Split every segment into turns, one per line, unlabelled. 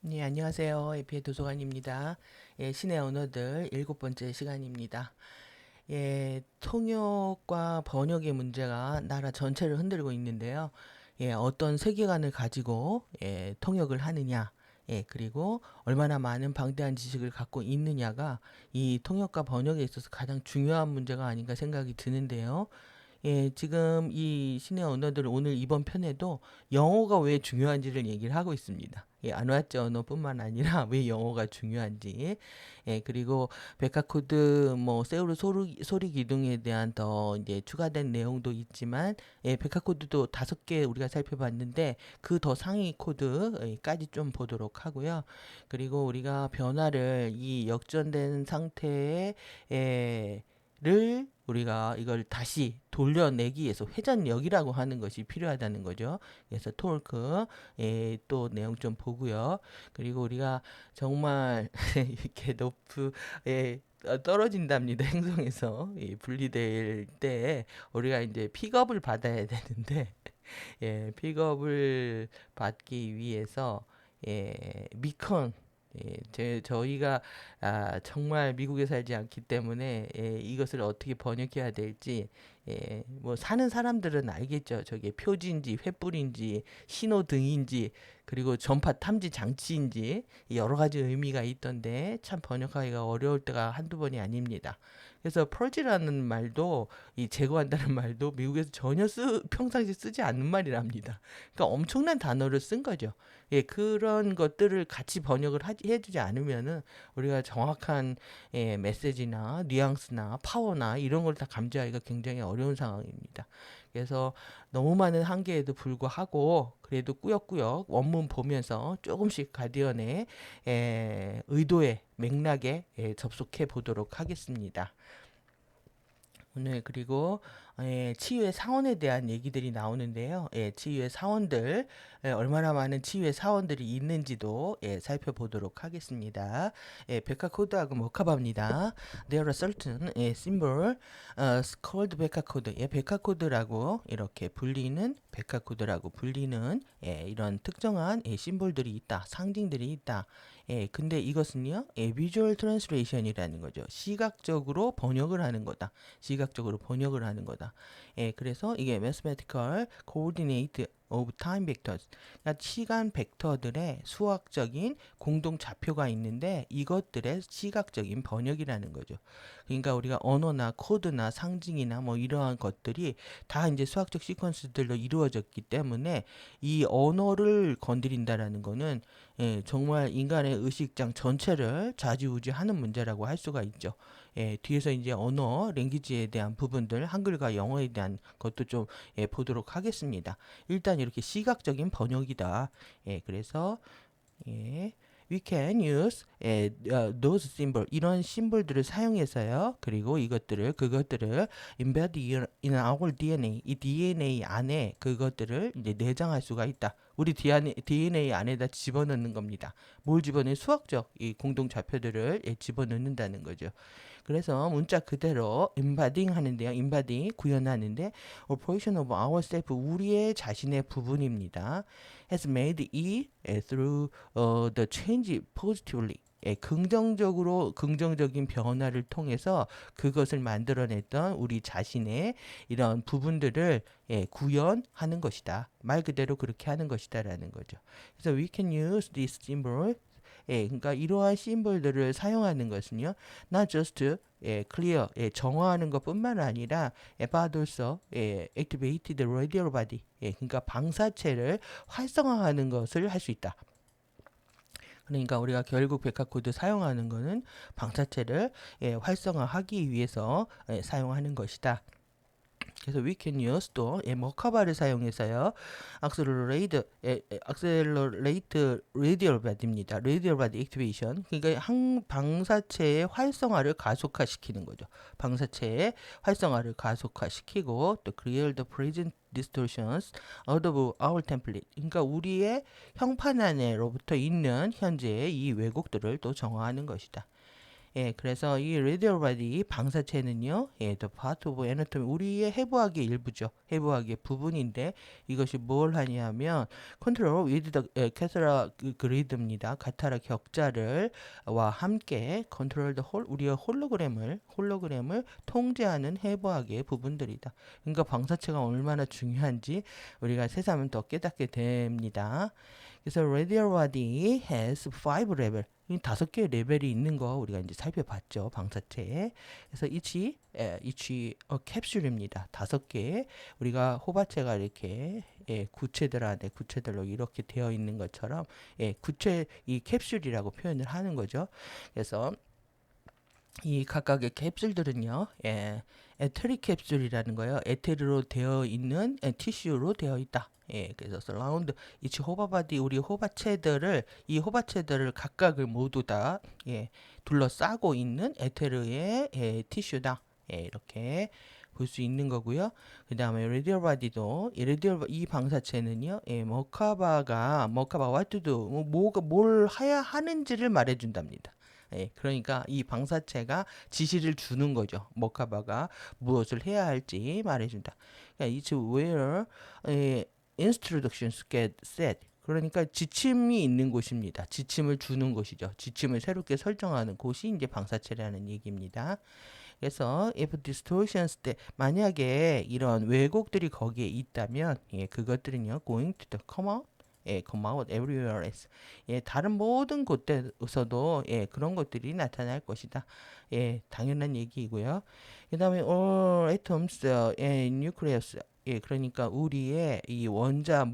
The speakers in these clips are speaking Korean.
네, 안녕하세요. 에피의 도서관입니다. 예, 신의 언어들 7번째 시간입니다. 예, 통역과 번역의 문제가 나라 전체를 흔들고 있는데요. 예, 어떤 세계관을 가지고 통역을 하느냐, 그리고 얼마나 많은 방대한 지식을 갖고 있느냐가 이 통역과 번역에 있어서 가장 중요한 문제가 아닌가 생각이 드는데요. 예, 지금 이 신의 언어들 오늘 이번 편에도 영어가 왜 중요한지를 얘기를 하고 있습니다. 예, 안와치 언어뿐만 아니라 왜 영어가 중요한지, 그리고 백화코드 뭐 세우르 소리 기둥에 대한 더 이제 추가된 내용도 있지만, 백화코드도 5개 우리가 살펴봤는데 그 더 상위 코드까지 좀 보도록 하고요. 그리고 우리가 변화를 이 역전된 상태에 를 우리가 이걸 다시 돌려내기 위해서 회전력이라고 하는 것이 필요하다는 거죠. 그래서 토크 또 내용 좀 보고요. 그리고 우리가 정말 이렇게 떨어진답니다. 행성에서 분리될 때 우리가 이제 픽업을 받아야 되는데 픽업을 받기 위해서 미컨 저희가 정말 미국에 살지 않기 때문에 이것을 어떻게 번역해야 될지 뭐 사는 사람들은 알겠죠. 저게 표지인지 횃불인지 신호등인지 그리고 전파 탐지 장치인지 여러 가지 의미가 있던데 참 번역하기가 어려울 때가 한두 번이 아닙니다. 그래서 펄지라는 말도 이 제거한다는 말도 미국에서 전혀 평상시 쓰지 않는 말이랍니다. 그러니까 엄청난 단어를 쓴 거죠. 그런 것들을 같이 번역을 해주지 않으면은 우리가 정확한 메시지나 뉘앙스나 파워나 이런 걸 다 감지하기가 굉장히 어려운 상황입니다. 그래서 너무 많은 한계에도 불구하고 그래도 꾸역꾸역 원문 보면서 조금씩 가디언의 의도의 맥락에 접속해 보도록 하겠습니다. 오늘 그리고 치유의 사원에 대한 얘기들이 나오는데요. 치유의 사원들 얼마나 많은 치유의 사원들이 있는지도 살펴보도록 하겠습니다. 백화 코드하고 모카바입니다. There are certain symbol called 백화 코드. 백화 코드라고 이렇게 불리는 백화 코드라고 불리는 이런 특정한 심볼들이 있다. 상징들이 있다. 근데 이것은요, visual translation이라는 거죠. 시각적으로 번역을 하는 거다. 시각적으로 번역을 하는 거다. 그래서 이게 mathematical coordinate of time vectors. 그러니까 시간 벡터들의 수학적인 공동 좌표가 있는데 이것들의 시각적인 번역이라는 거죠. 그러니까 우리가 언어나 코드나 상징이나 뭐 이러한 것들이 다 이제 수학적 시퀀스들로 이루어졌기 때문에 이 언어를 건드린다라는 거는 정말 인간의 의식장 전체를 좌지우지하는 문제라고 할 수가 있죠. 뒤에서 이제 언어, 랭귀지에 대한 부분들, 한글과 영어에 대한 것도 좀 보도록 하겠습니다. 일단 이렇게 시각적인 번역이다. 그래서 예, we can use those symbol 이런 심볼들을 사용해서요. 그리고 그것들을 embed in our DNA 이 DNA 안에 그것들을 이제 내장할 수가 있다. 우리 DNA 안에다 집어넣는 겁니다. 뭘 집어넣는 수학적 이 공동 좌표들을 집어넣는다는 거죠. 그래서 문자 그대로 embedding 하는데요. embedding 구현하는데 a portion of ourself 우리의 자신의 부분입니다. has made it through the change positively. 긍정적인 변화를 통해서 그것을 만들어냈던 우리 자신의 이런 부분들을 구현하는 것이다. 말 그대로 그렇게 하는 것이다라는 거죠. 그래서 we can use this symbol 그러니까 이러한 심볼들을 사용하는 것은요, not just clear, 정화하는 것뿐만 아니라, but also activate the radial body, 그러니까 방사체를 활성화하는 것을 할 수 있다. 그러니까 우리가 결국 백화코드 사용하는 것은 방사체를 활성화하기 위해서 사용하는 것이다. 그래서 we can use 또 머카바를 사용해서요. accelerate radial body입니다. radial body activation. 그러니까 방사체의 활성화를 가속화시키는 거죠. 방사체의 활성화를 가속화시키고 또 clear the present distortions out of our template. 그러니까 우리의 형판 안에로부터 있는 현재의 이 왜곡들을 또 정화하는 것이다. 예, 그래서 이 radial body 방사체는요, 예, the part of anatomy 우리의 해부학의 일부죠. 해부학의 부분인데 이것이 뭘 하냐면 control with the cathara grid입니다. 카타라 격자를 와 함께 control the whole 우리의 홀로그램을 통제하는 해부학의 부분들이다. 그러니까 방사체가 얼마나 중요한지 우리가 새삼은 더 깨닫게 됩니다. 그래서 radial body has 5 level. 이 5개의 레벨이 있는 거 우리가 이제 살펴봤죠. 방사체에. 그래서 each 캡슐입니다. 5개. 우리가 호바체가 이렇게 구체들 안에 구체들로 이렇게 되어 있는 것처럼 이 캡슐이라고 표현을 하는 거죠. 그래서 이 각각의 캡슐들은요, 에테릭 캡슐이라는 거예요. 에테르로 되어 있는 티슈로 되어 있다. 예, 그래서 surround each 호바바디 우리 이 호바체들을 각각을 모두 다 둘러싸고 있는 에테르의 티슈다. 이렇게 볼 수 있는 거고요. 그 다음에 radial body도 이 방사체는요, 머카바 what to do 뭘 해야 하는지를 말해준답니다. 그러니까 이 방사체가 지시를 주는 거죠. 머카바가 무엇을 해야 할지 말해준다. 그러니까 it's where instructions get set. 그러니까 지침이 있는 곳입니다. 지침을 주는 곳이죠. 지침을 새롭게 설정하는 곳이 이제 방사체라는 얘기입니다. 그래서 if distortions 때 만약에 이런 왜곡들이 거기에 있다면 그것들은요 going to come out everywhere else. 다른 모든 곳에서도 그런 것들이 나타날 것이다. 당연한 얘기이고요. 그 다음에 all atoms nucleus. 그러니까 우리의 이 모든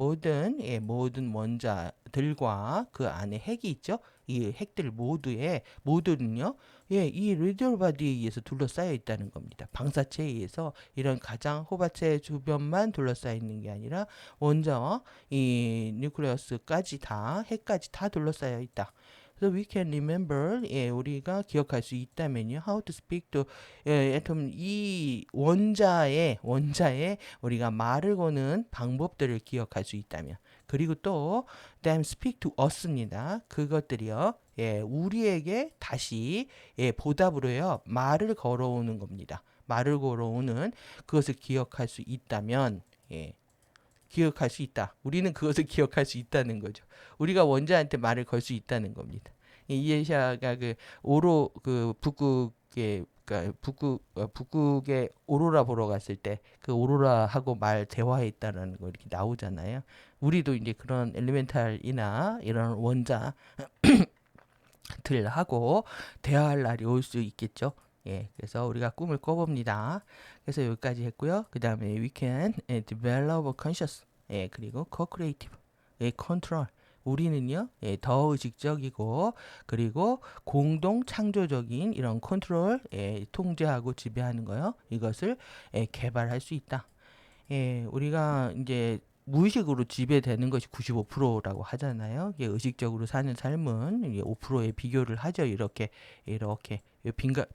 원자들과 그 안에 핵이 있죠. 이 핵들 모두는요, 이 radial body에 의해서 둘러싸여 있다는 겁니다. 방사체에 의해서 이런 가장 호바체 주변만 둘러싸여 있는 게 아니라 원자와 이 뉴클레어스까지 핵까지 다 둘러싸여 있다. So we can remember, 우리가 기억할 수 있다면요, how to speak to, atom, 이 원자에 우리가 말을 거는 방법들을 기억할 수 있다면, 그리고 또, then speak to us입니다. 그것들이요, 우리에게 다시, 보답으로요, 말을 걸어오는 겁니다. 말을 걸어오는 그것을 기억할 수 있다면, 기억할 수 있다. 우리는 그것을 기억할 수 있다는 거죠. 우리가 원자한테 말을 걸 수 있다는 겁니다. 이에샤가 북극에 오로라 보러 갔을 때 그 오로라하고 대화했다라는 거 이렇게 나오잖아요. 우리도 이제 그런 엘리멘탈이나 이런 원자들하고 대화할 날이 올 수 있겠죠. 그래서 우리가 꿈을 꿔봅니다. 그래서 여기까지 했고요. 그 다음에 we can develop a conscious, 그리고 co-creative, control. 우리는요, 더 의식적이고, 그리고 공동 창조적인 이런 컨트롤, 통제하고 지배하는 거요. 이것을 개발할 수 있다. 우리가 이제 무의식으로 지배되는 것이 95%라고 하잖아요. 의식적으로 사는 삶은 5%에 비교를 하죠. 이렇게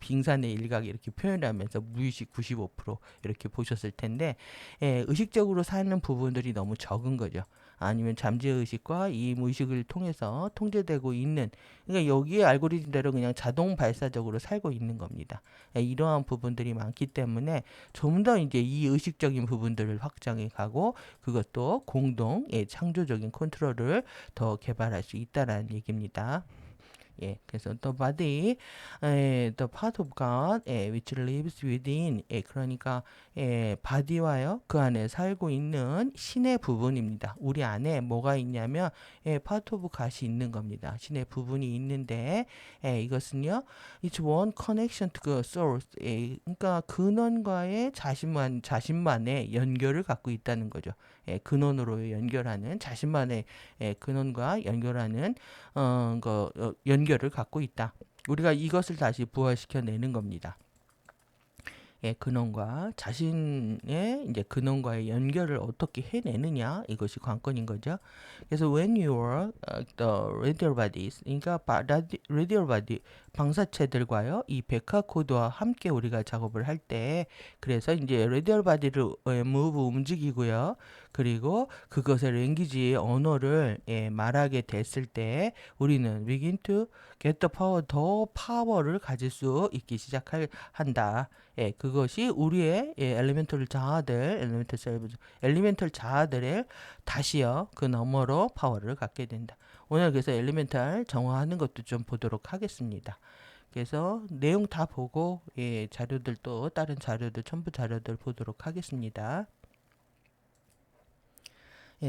빙산의 일각 이렇게 표현하면서 무의식 95% 이렇게 보셨을 텐데, 의식적으로 사는 부분들이 너무 적은 거죠. 아니면 잠재의식과 이 무의식을 통해서 통제되고 있는, 그러니까 여기에 알고리즘대로 그냥 자동 발사적으로 살고 있는 겁니다. 이러한 부분들이 많기 때문에 좀 더 이제 이 의식적인 부분들을 확장해 가고 그것도 공동 창조적인 컨트롤을 더 개발할 수 있다라는 얘기입니다. 그래서 the body, the part of God, which lives within, 그러니까 body와요, 그 안에 살고 있는 신의 부분입니다. 우리 안에 뭐가 있냐면 part of God이 있는 겁니다. 신의 부분이 있는데 이것은요, it's one connection to the source, 그러니까 근원과의 자신만의 연결을 갖고 있다는 거죠. 근원으로 연결하는 자신만의 근원과 연결하는 연결을 갖고 있다. 우리가 이것을 다시 부활시켜내는 겁니다. 근원과 자신의 이제 근원과의 연결을 어떻게 해내느냐 이것이 관건인 거죠. 그래서 when you are the radial bodies, 그러니까 radial body 방사체들과요 이 베카 코드와 함께 우리가 작업을 할 때, 그래서 이제 radial body를 move 움직이고요. 그리고 그것의 랭귀지의 언어를 말하게 됐을 때 우리는 begin to get the power, 더 파워를 가질 수 있기 시작한다. 그것이 우리의 엘리멘털 자아들, 엘리멘털 자아들의 다시요 그 너머로 파워를 갖게 된다. 오늘 그래서 엘리멘탈 정화하는 것도 좀 보도록 하겠습니다. 그래서 내용 다 보고 자료들 또 다른 자료들 첨부 자료들 보도록 하겠습니다.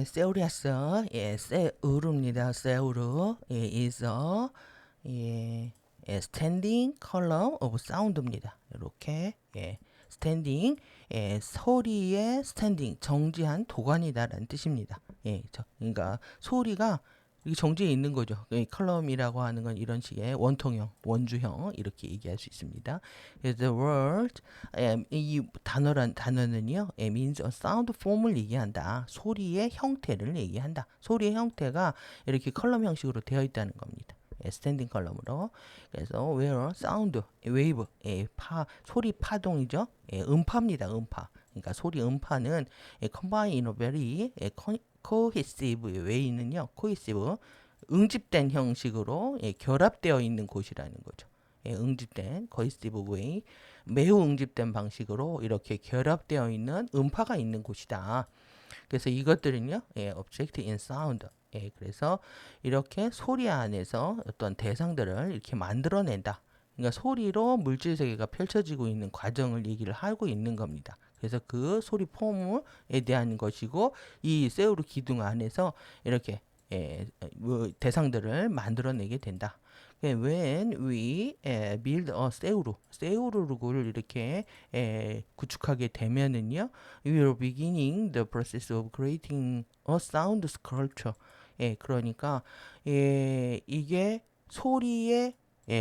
세우리아스, 세우루입니다. 세우루 is a standing column of sound입니다. 이렇게 standing 소리의 standing 정지한 도관이다라는 뜻입니다. 그러니까 소리가 이게 정지해 있는 거죠. 컬럼이라고 하는 건 이런 식의 원통형, 원주형 이렇게 얘기할 수 있습니다. The word 이 단어는요, means a sound form을 얘기한다. 소리의 형태를 얘기한다. 소리의 형태가 이렇게 컬럼 형식으로 되어 있다는 겁니다. 스탠딩 컬럼으로. 그래서 where sound wave 소리 파동이죠. 음파입니다. 음파. 그러니까 소리 음파는 combine in a very cohesive way는요. cohesive 응집된 형식으로 결합되어 있는 곳이라는 거죠. 응집된 cohesive way 매우 응집된 방식으로 이렇게 결합되어 있는 음파가 있는 곳이다. 그래서 이것들은요, object in sound. 그래서 이렇게 소리 안에서 어떤 대상들을 이렇게 만들어낸다. 그러니까 소리로 물질 세계가 펼쳐지고 있는 과정을 얘기를 하고 있는 겁니다. 그래서 그 소리 폼에 대한 것이고 이 세우루 기둥 안에서 이렇게 대상들을 만들어내게 된다. When we build a 세우루를 이렇게 구축하게 되면은요, we are beginning the process of creating a sound sculpture. 그러니까 이게 소리의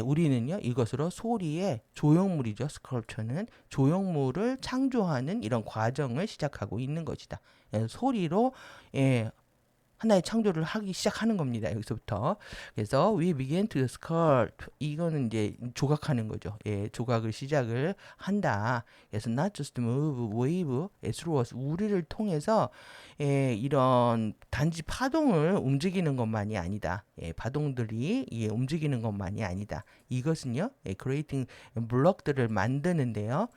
우리는요 이것으로 소리의 조형물이죠. 스컬프처는 조형물을 창조하는 이런 과정을 시작하고 있는 것이다. 소리로 하나의 창조를 하기 시작하는 겁니다. 여기서부터. 그래서 we begin to sculpt. 이거는 이제 조각하는 거죠. 조각을 시작을 한다. 그래서 not just move, wave through us. 우리를 통해서 이런 단지 파동을 움직이는 것만이 아니다. 파동들이 움직이는 것만이 아니다. 이것은요, creating 블럭들을 만드는데요.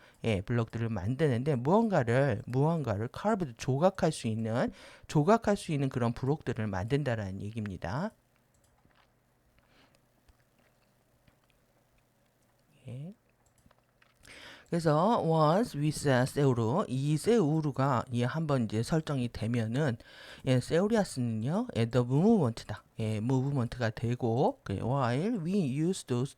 블럭들을 만드는데 무언가를 carved 조각할 수 있는 그런 블록들을 만든다라는 얘기입니다. 그래서 once with 세우루 이 세우루가 한번 이제 설정이 되면은 세우리아스는요 the movement다. movement가 되고 while we use those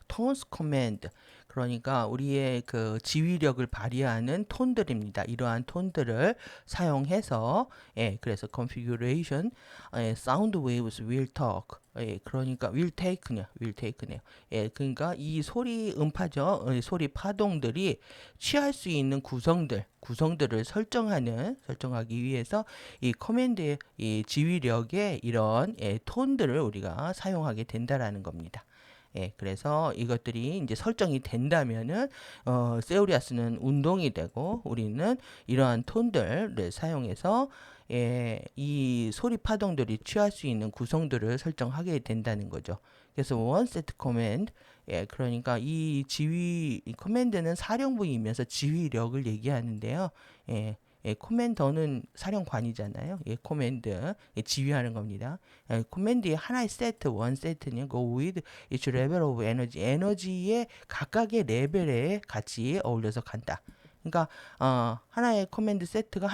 tones command 그러니까 우리의 그 지휘력을 발휘하는 톤들입니다. 이러한 톤들을 사용해서 그래서 configuration sound waves will talk 그러니까 will take네요. 그러니까 이 소리 음파죠. 소리 파동들이 취할 수 있는 구성들을 설정하기 위해서 이 커맨드의 이 지휘력의 이런 톤들을 우리가 사용하게 된다라는 겁니다. 그래서 이것들이 이제 설정이 된다면은 세우리아스는 운동이 되고 우리는 이러한 톤들을 사용해서 이 소리 파동들이 취할 수 있는 구성들을 설정하게 된다는 거죠. 그래서 one set command 그러니까 이 커맨드는 사령부이면서 지휘력을 얘기하는데요. 코맨더는 사령관이잖아요. 코맨드 지휘하는 겁니다. 코맨드의 하나의 세트, 원 세트는 go with each level of energy, 에너지의 각각의 레벨에 같이 어울려서 간다. 그러니까 하나의 코맨드 세트가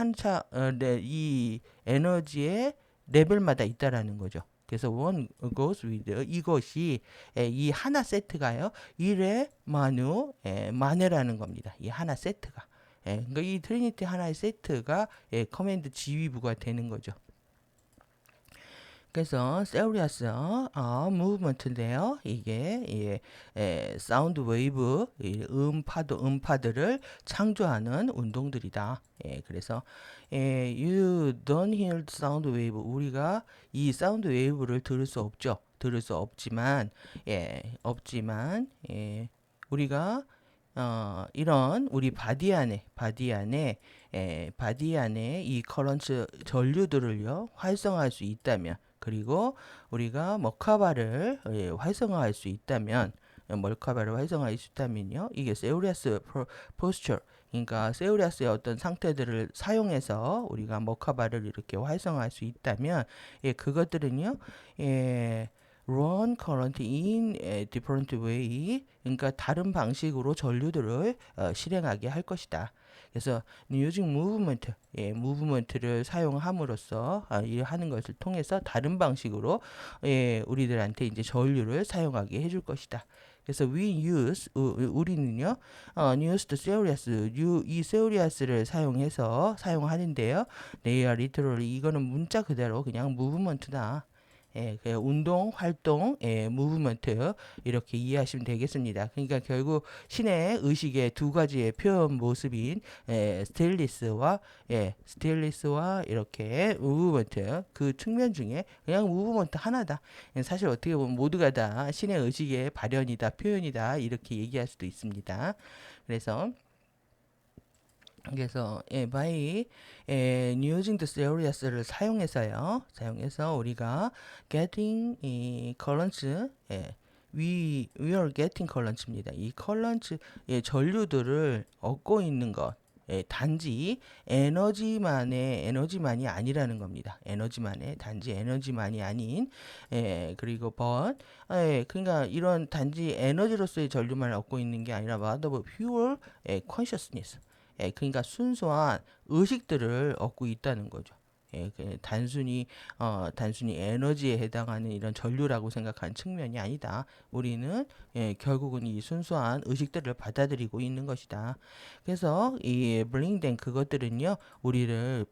이 에너지의 레벨마다 있다라는 거죠. 그래서 one goes with 이것이 이 하나 세트가요. 일의 만회라는 겁니다. 이 하나 세트가. 그러니까 이 트리니티 하나의 세트가 커맨드 지휘부가 되는 거죠. 그래서 세우리아스 무브먼트인데요. 이게 사운드 웨이브 음파들을 창조하는 운동들이다. 그래서 you don't hear sound wave 우리가 이 사운드 웨이브를 들을 수 없죠. 들을 수 없지만 우리가 이런 우리 바디 안에 이 커런트 전류들을요 활성화할 수 있다면, 그리고 우리가 머카바를 활성화할 수 있다면, 멀카바를 활성화할 수 있다면요, 이게 세우리아스 포스처, 그러니까 세우리아스의 어떤 상태들을 사용해서 우리가 머카바를 이렇게 활성화할 수 있다면, 그것들은요, 예, run current in a different way, 그러니까 다른 방식으로 전류들을 실행하게 할 것이다. 그래서 using movement, movement를 사용함으로써 이 하는 것을 통해서 다른 방식으로 우리들한테 이제 전류를 사용하게 해줄 것이다. 그래서 we use, 우리는요, used Cereus, 이 Cereus를 사용해서 사용하는데요. They are literally, 이거는 문자 그대로 그냥 movement다. 그 운동, 활동, 무브먼트, 이렇게 이해하시면 되겠습니다. 그러니까 결국 신의 의식의 두 가지의 표현 모습인 스테일리스와 이렇게 무브먼트, 그 측면 중에 그냥 무브먼트 하나다. 사실 어떻게 보면 모두가 다 신의 의식의 발현이다, 표현이다, 이렇게 얘기할 수도 있습니다. 그래서 by using the serious를 사용해서 우리가 getting 이 currents, we are getting currents입니다. 이 currents, 전류들을 얻고 있는 것, 단지 에너지만이 아니라는 겁니다. 단지 에너지만이 아닌, 그리고 but, 그러니까 이런 단지 에너지로서의 전류만 얻고 있는 게 아니라 but of pure consciousness, 그러니까 순수한 의식들을 얻고 있다는 거죠. 단순히 에너지에 해당하는 이런 전류라고 생각하는 측면이 아니다. 우리는 결국은 이 순수한 의식들을 받아들이고 있는 것이다. 그래서 이 블링된 그것들은요, 우리를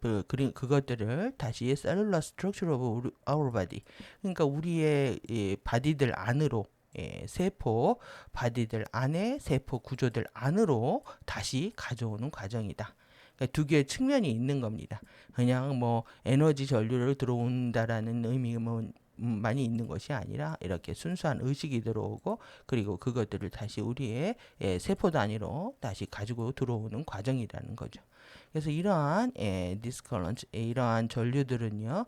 그것들을 다시 셀룰러 스트럭처 오브 our body, 그러니까 우리의 바디들 안으로, 세포 바디들 안에 세포 구조들 안으로 다시 가져오는 과정이다. 그러니까 두 개의 측면이 있는 겁니다. 그냥 뭐 에너지 전류를 들어온다라는 의미만 많이 있는 것이 아니라 이렇게 순수한 의식이 들어오고, 그리고 그것들을 다시 우리의 세포 단위로 다시 가지고 들어오는 과정이라는 거죠. 그래서 이러한 디스컬런트, 이러한 전류들은요,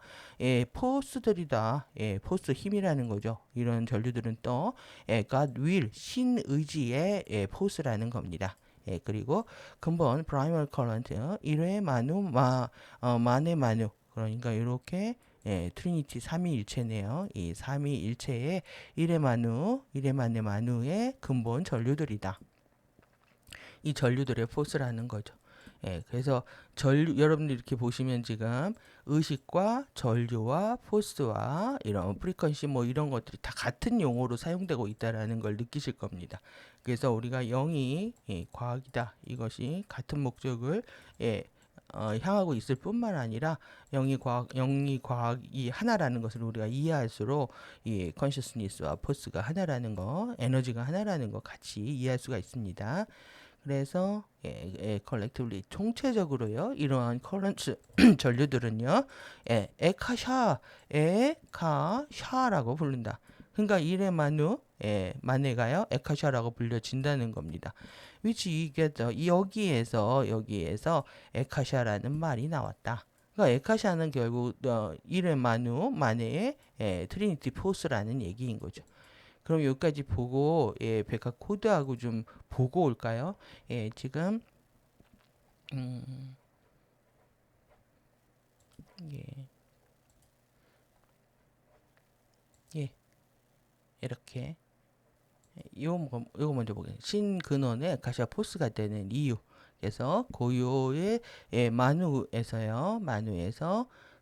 포스들이다. 포스 힘이라는 거죠. 이런 전류들은 또 God will, 신의지의 포스라는 겁니다. 그리고 근본 primary current, 1회 만의 만유, 그러니까 이렇게 트리니티 삼위일체네요. 이 삼위일체의 1회 만의 만유의 근본 전류들이다. 이 전류들의 포스라는 거죠. 그래서 여러분들 이렇게 보시면 지금 의식과 전류와 포스와 이런 프리퀀시 뭐 이런 것들이 다 같은 용어로 사용되고 있다라는 걸 느끼실 겁니다. 그래서 우리가 영이 과학이다, 이것이 같은 목적을 향하고 있을 뿐만 아니라 영이 과학이 하나라는 것을 우리가 이해할수록 이 컨셔스니스와 포스가 하나라는 거, 에너지가 하나라는 거 같이 이해할 수가 있습니다. 그래서 컬렉티브리, 총체적으로요, 이러한 커런트 전류들은요, 에카샤라고 부른다. 그러니까 이레 마네가요, 에카샤라고 불려진다는 겁니다. which 이게 여기에서 에카샤라는 말이 나왔다. 그러니까 에카샤는 결국 이레 마네의 트리니티 포스라는 얘기인 거죠. 그럼 여기까지 보고 백학 코드하고 좀 보고 올까요? 지금 이렇게 요거 먼저 보겠습니다. 신근원의 아카시아 포스가 되는 이유. 그래서 고요의 만우에서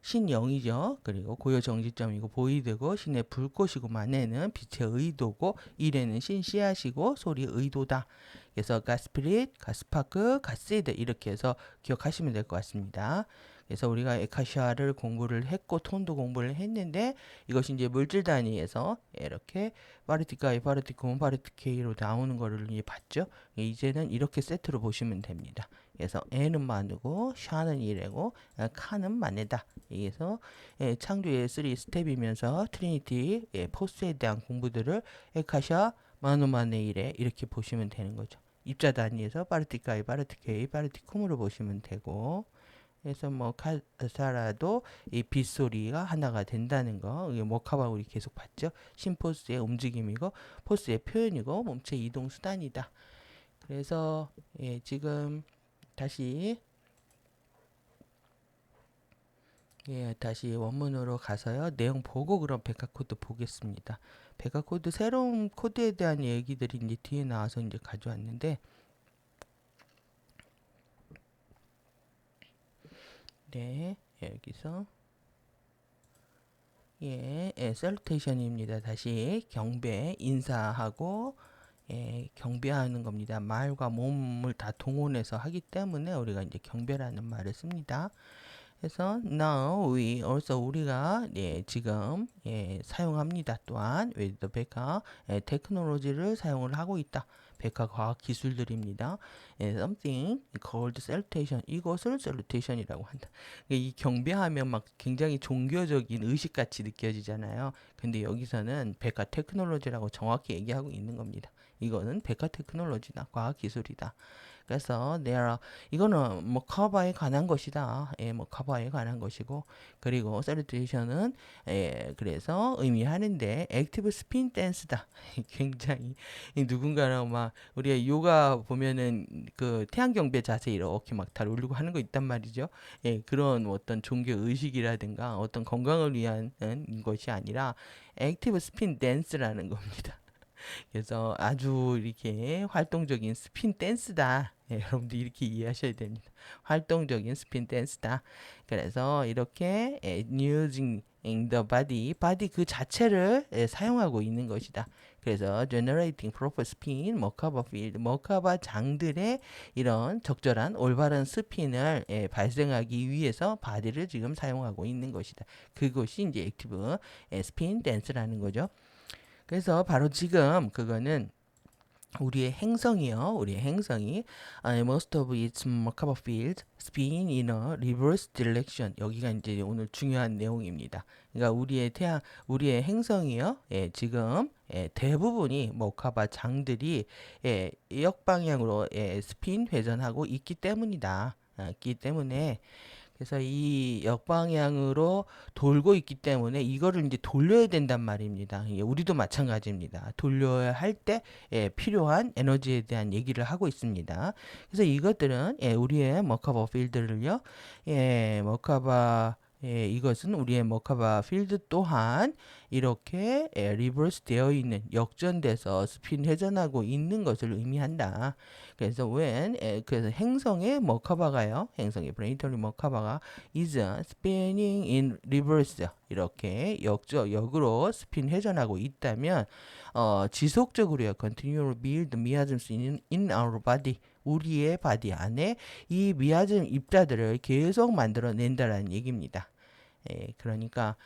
신영이죠. 그리고 고요 정지점이고 보이드고, 신의 불꽃이고, 만에는 빛의 의도고, 일에는 신 씨앗이고 소리의 의도다. 그래서 가스피릿, 가스파크, 가시드, 이렇게 해서 기억하시면 될 것 같습니다. 그래서 우리가 에카시아를 공부를 했고 톤도 공부를 했는데, 이것이 이제 물질 단위에서 이렇게 파르티카이, 파르티콤, 파르티케이로 나오는 거를 이제 봤죠. 이제는 이렇게 세트로 보시면 됩니다. 그래서 N은 만우고, 샤는 이래고, 카는 만에다. 그래서 창조의 3 스텝이면서 트리니티 포스에 대한 공부들을 에카샤, 마누만의 일에 이렇게 보시면 되는 거죠. 입자 단위에서 바르티카 I, 바르티카 A, 바르티쿰으로 보시면 되고, 그래서 뭐 카사라도 이 빗소리가 하나가 된다는 거, 이게 모카바 우리 계속 봤죠. 심포스의 움직임이고 포스의 표현이고 몸체 이동 수단이다. 그래서 지금 다시 다시 원문으로 가서요. 내용 보고 그럼 백과 코드 보겠습니다. 백과 코드 새로운 코드에 대한 얘기들이 이제 뒤에 나와서 이제 가져왔는데, 네, 여기서 셀루테이션입니다. 다시 경배, 인사하고 경배하는 겁니다. 말과 몸을 다 동원해서 하기 때문에 우리가 이제 경배라는 말을 씁니다. 그래서 now we also 우리가 지금 사용합니다. 또한 with 백화 테크놀로지를 사용을 하고 있다. 백화 과학 기술들입니다. something called salutation 이것을 salutation이라고 한다. 이 경배하면 막 굉장히 종교적인 의식같이 느껴지잖아요. 근데 여기서는 백화 테크놀로지라고 정확히 얘기하고 있는 겁니다. 이거는 백화 테크놀로지다. 과학 기술이다. 그래서 이거는 뭐 커버에 관한 것이다. 뭐 커버에 관한 것이고, 그리고 셀루테이션은 그래서 의미하는데 액티브 스핀 댄스다. 굉장히 누군가는 막 우리가 요가 보면은 그 태양경배 자세 이렇게 막 다 올리고 하는 거 있단 말이죠. 그런 어떤 종교 의식이라든가 어떤 건강을 위한 것이 아니라 액티브 스핀 댄스라는 겁니다. 그래서 아주 이렇게 활동적인 스핀 댄스다. 여러분들 이렇게 이해하셔야 됩니다. 활동적인 스핀 댄스다. 그래서 이렇게 using the body 그 자체를 사용하고 있는 것이다. 그래서 generating proper spin, 머카바 field, 머카바 장들의 이런 적절한 올바른 스핀을 발생하기 위해서 바디를 지금 사용하고 있는 것이다. 그것이 이제 액티브 스핀 댄스라는 거죠. 그래서 바로 지금 그거는 우리의 행성이요. 우리의 행성이 most of its Merkaba fields spin in a reverse direction. 여기가 이제 오늘 중요한 내용입니다. 그러니까 우리의 행성이요. 지금 대부분이 머카바 장들이 역방향으로 스핀 회전하고 있기 때문이다. 있기 때문에 그래서 이 역방향으로 돌고 있기 때문에 이거를 이제 돌려야 된단 말입니다. 우리도 마찬가지입니다. 돌려야 할 때 필요한 에너지에 대한 얘기를 하고 있습니다. 그래서 이것들은 우리의 머카바 필드를요. 이것은 우리의 머카바 필드 또한 이렇게 리버스 되어 있는 역전돼서 스핀 회전하고 있는 것을 의미한다. 그래서 그래서 행성의 머카바가요. 행성의 플레이터리 머카바가 is spinning in reverse 이렇게 역으로 스핀 회전하고 있다면 지속적으로요. continually build miasms in our body 우리의 바디 안에 이 미아즘 입자들을 계속 만들어낸다라는 얘기입니다. 그러니까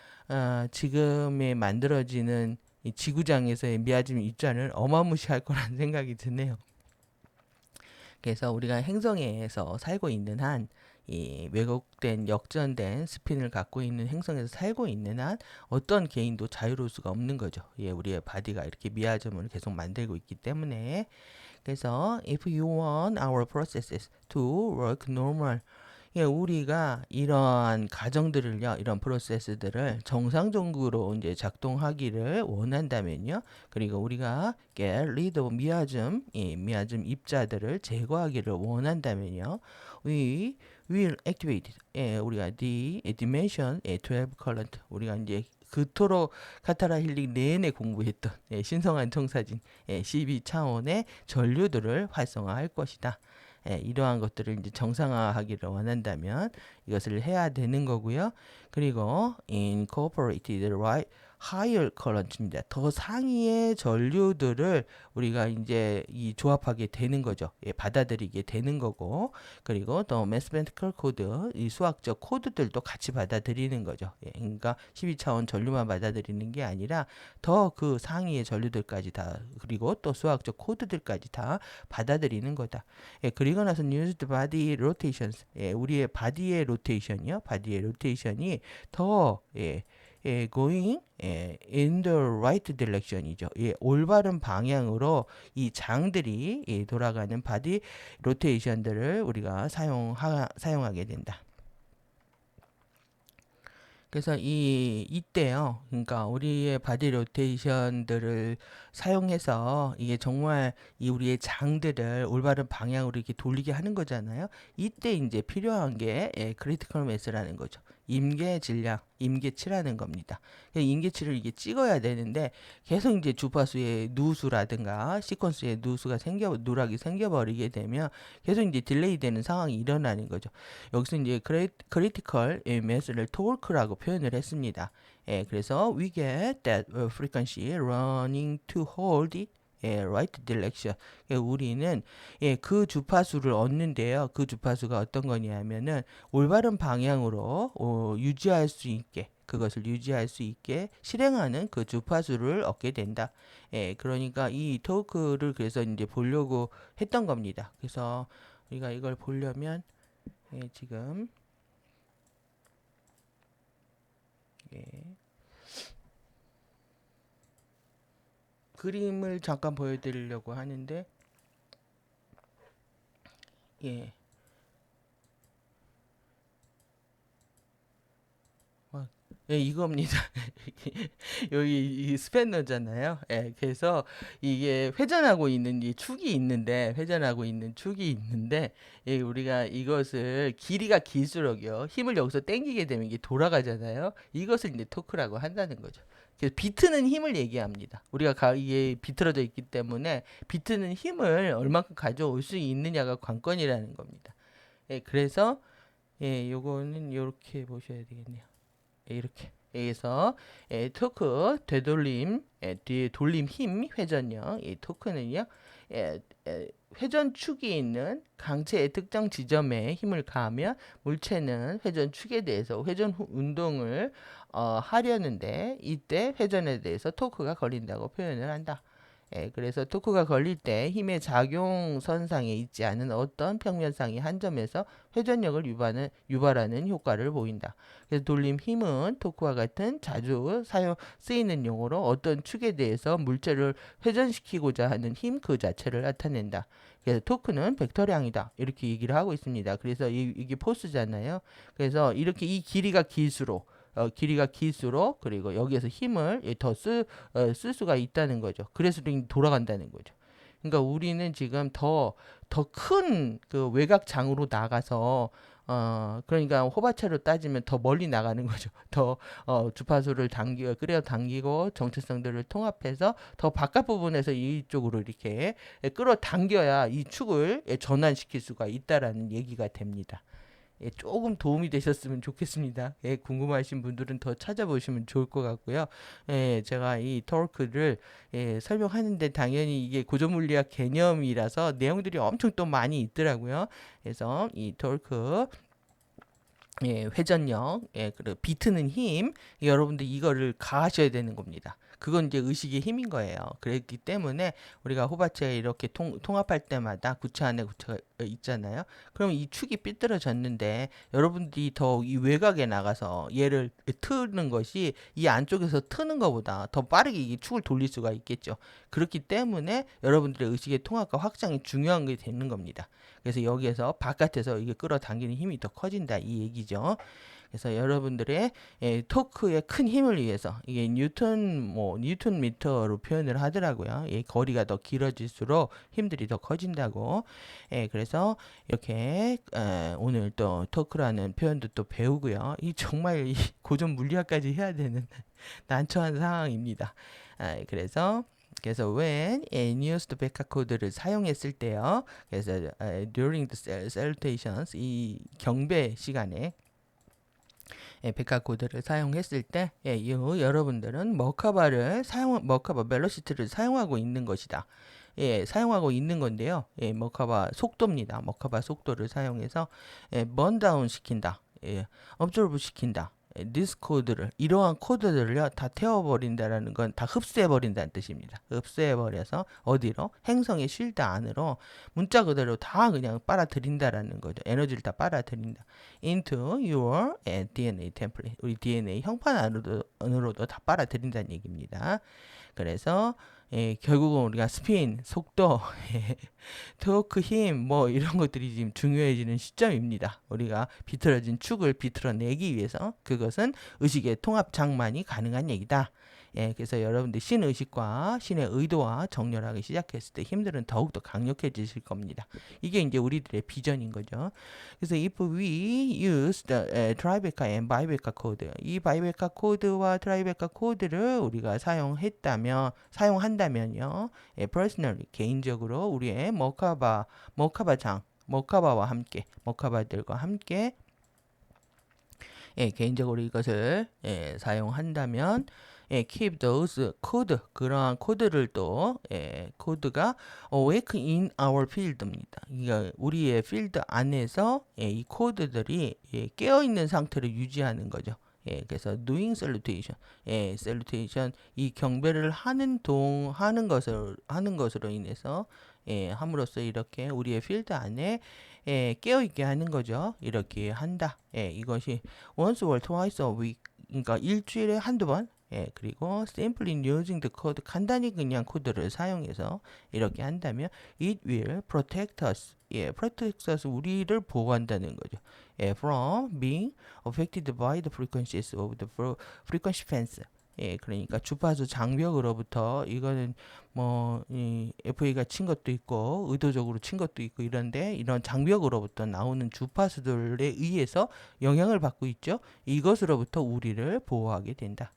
지금에 만들어지는 이 지구장에서의 미아즘 입자는 어마무시할 거라는 생각이 드네요. 그래서 우리가 행성에서 살고 있는 한, 이 왜곡된 역전된 스핀을 갖고 있는 행성에서 살고 있는 한 어떤 개인도 자유로울 수가 없는 거죠. 우리의 바디가 이렇게 미아점을 계속 만들고 있기 때문에. 그래서 if you want our processes to work normal 우리가 이러한 과정들을요, 이런 프로세스들을 정상적으로 이제 작동하기를 원한다면요, 그리고 우리가 get rid of 미아즘 입자들을 제거하기를 원한다면요, we will activate, 우리가 the dimension 12 current, 우리가 이제 그토록 카타라 힐링 내내 공부했던 신성한 청사진 12차원의 전류들을 활성화할 것이다. 이러한 것들을 이제 정상화하기를 원한다면 이것을 해야 되는 거고요. 그리고 incorporated right higher current입니다. 더 상위의 전류들을 우리가 이제 조합하게 되는 거죠. 받아들이게 되는 거고, 그리고 또 mathematical code, 이 수학적 코드들도 같이 받아들이는 거죠. 그러니까 12차원 전류만 받아들이는 게 아니라 더 그 상위의 전류들까지 다, 그리고 또 수학적 코드들까지 다 받아들이는 거다. 그리고 나서 used body rotations, 우리의 바디의 로테이션이요. 바디의 로테이션이 더 going in the right direction이죠. 올바른 방향으로 이 장들이 돌아가는 바디 로테이션들을 우리가 사용하게 된다. 그래서 이때요. 그러니까 우리의 바디 로테이션들을 사용해서 이게 정말 이 우리의 장들을 올바른 방향으로 이렇게 돌리게 하는 거잖아요. 이때 이제 필요한 게 크리티컬 매스라는 거죠. 임계 질량, 임계치라는 겁니다. 임계치를 이게 찍어야 되는데 계속 이제 주파수의 누수라든가 시퀀스의 누락이 생겨버리게 되면 계속 이제 딜레이 되는 상황이 일어나는 거죠. 여기서 이제 크리티컬 매스를 토크라고 표현을 했습니다. 그래서 we get that frequency running to hold it right direction. 우리는 그 주파수를 얻는데요. 그 주파수가 어떤 거냐면은 올바른 방향으로 유지할 수 있게 그것을 유지할 수 있게 실행하는 그 주파수를 얻게 된다. 그러니까 이 토크를 그래서 이제 보려고 했던 겁니다. 그래서 우리가 이걸 보려면 지금 그림을 잠깐 보여드리려고 하는데 이겁니다. 여기 이 스패너잖아요. 그래서 이게 회전하고 있는 이 축이 있는데 우리가 이것을 길이가 길수록요 힘을 여기서 당기게 되면 이게 돌아가잖아요. 이것을 이제 토크라고 한다는 거죠. 그래서 비트는 힘을 얘기합니다. 우리가 이게 비틀어져 있기 때문에 비트는 힘을 얼마큼 가져올 수 있느냐가 관건이라는 겁니다. 그래서 요거는 이렇게 보셔야 되겠네요. 이렇게 여기서 토크 되돌림 뒤에 돌림 힘 회전력 이 토크는요 회전축이 있는 강체의 특정 지점에 힘을 가하면 물체는 회전축에 대해서 회전 운동을 하려는데 이때 회전에 대해서 토크가 걸린다고 표현을 한다. 그래서 토크가 걸릴 때 힘의 작용선상에 있지 않은 어떤 평면상의 한 점에서 회전력을 유발하는 효과를 보인다. 그래서 돌림 힘은 토크와 같은 자주 쓰이는 용어로 어떤 축에 대해서 물체를 회전시키고자 하는 힘 그 자체를 나타낸다. 그래서 토크는 벡터량이다. 이렇게 얘기를 하고 있습니다. 그래서 이게 포스잖아요. 그래서 이렇게 이 길이가 길수록 그리고 여기에서 힘을 더 쓸 수가 있다는 거죠. 그래서 돌아간다는 거죠. 그러니까 우리는 지금 더 큰 그 외곽장으로 나가서 그러니까 호바차로 따지면 더 멀리 나가는 거죠. 더 주파수를 끌어당기고 정체성들을 통합해서 더 바깥 부분에서 이쪽으로 이렇게 끌어당겨야 이 축을 전환시킬 수가 있다라는 얘기가 됩니다. 조금 도움이 되셨으면 좋겠습니다. 궁금하신 분들은 더 찾아보시면 좋을 것 같고요. 제가 이 토크를 설명하는데 당연히 이게 고전물리학 개념이라서 내용들이 엄청 또 많이 있더라고요. 그래서 이 토크 회전력, 그리고 비트는 힘, 여러분들 이거를 가하셔야 되는 겁니다. 그건 이제 의식의 힘인 거예요. 그렇기 때문에 우리가 호바체에 이렇게 통합할 때마다 구체 안에 구체가 있잖아요. 그럼 이 축이 삐뚤어졌는데 여러분들이 더 이 외곽에 나가서 얘를 트는 것이 이 안쪽에서 트는 것보다 더 빠르게 이 축을 돌릴 수가 있겠죠. 그렇기 때문에 여러분들의 의식의 통합과 확장이 중요한 게 되는 겁니다. 그래서 여기에서 바깥에서 이게 끌어당기는 힘이 더 커진다 이 얘기죠. 그래서 여러분들의 토크의 큰 힘을 위해서 이게 뉴턴 미터로 표현을 하더라고요. 거리가 더 길어질수록 힘들이 더 커진다고. 그래서 이렇게 오늘 또 토크라는 표현도 또 배우고요. 이 정말 이 고전 물리학까지 해야 되는 난처한 상황입니다. 그래서 when used 백화 코드를 사용했을 때요. 그래서 during the salutations 이 경배 시간에 백화 코드를 사용했을 때 여러분들은 머카바 벨로시티를 사용하고 있는 것이다. 사용하고 있는 건데요. 머카바 속도입니다. 머카바 속도를 사용해서 번다운 시킨다. 업조르브 시킨다. this 코드를 이러한 코드들을요 다 태워버린다라는 건 다 흡수해버린다는 뜻입니다. 흡수해버려서 어디로? 행성의 쉴드 안으로 문자 그대로 다 그냥 빨아들인다라는 거죠. 에너지를 다 빨아들인다. into your DNA template. 우리 DNA 형판 안으로도 다 빨아들인다는 얘기입니다. 그래서 결국은 우리가 스핀, 속도, 토크 힘, 뭐 이런 것들이 지금 중요해지는 시점입니다. 우리가 비틀어진 축을 비틀어내기 위해서 그것은 의식의 통합 장만이 가능한 얘기다. 그래서 여러분들 신의식과 신의 의도와 정렬하기 시작했을 때 힘들은 더욱더 강력해지실 겁니다. 이게 이제 우리들의 비전인 거죠. 그래서 if we use the 트라이베카 and 바이베카 코드, 이 바이베카 코드와 트라이베카 코드를 우리가 사용한다면요, personally 개인적으로 우리의 머카바와 함께 머카바들과 함께 개인적으로 이것을 사용한다면 keep those code 그러한 코드를 또 코드가 awake in our field입니다. 그러니까 우리의 필드 안에서 이 코드들이 깨어 있는 상태를 유지하는 거죠. 그래서 doing salutation, salutation 이 경배를 하는 것으로 인해서 함으로써 이렇게 우리의 필드 안에 깨어 있게 하는 거죠. 이렇게 한다. 이것이 once or twice a week, 그러니까 일주일에 한두 번. 그리고 simply using the code 간단히 그냥 코드를 사용해서 이렇게 한다면 it will protect us. protect us 우리를 보호한다는 거죠. from being affected by the frequencies of the frequency fence. 그러니까 주파수 장벽으로부터 이거는 뭐 FA가 친 것도 있고 의도적으로 친 것도 있고 이런데 이런 장벽으로부터 나오는 주파수들에 의해서 영향을 받고 있죠. 이것으로부터 우리를 보호하게 된다.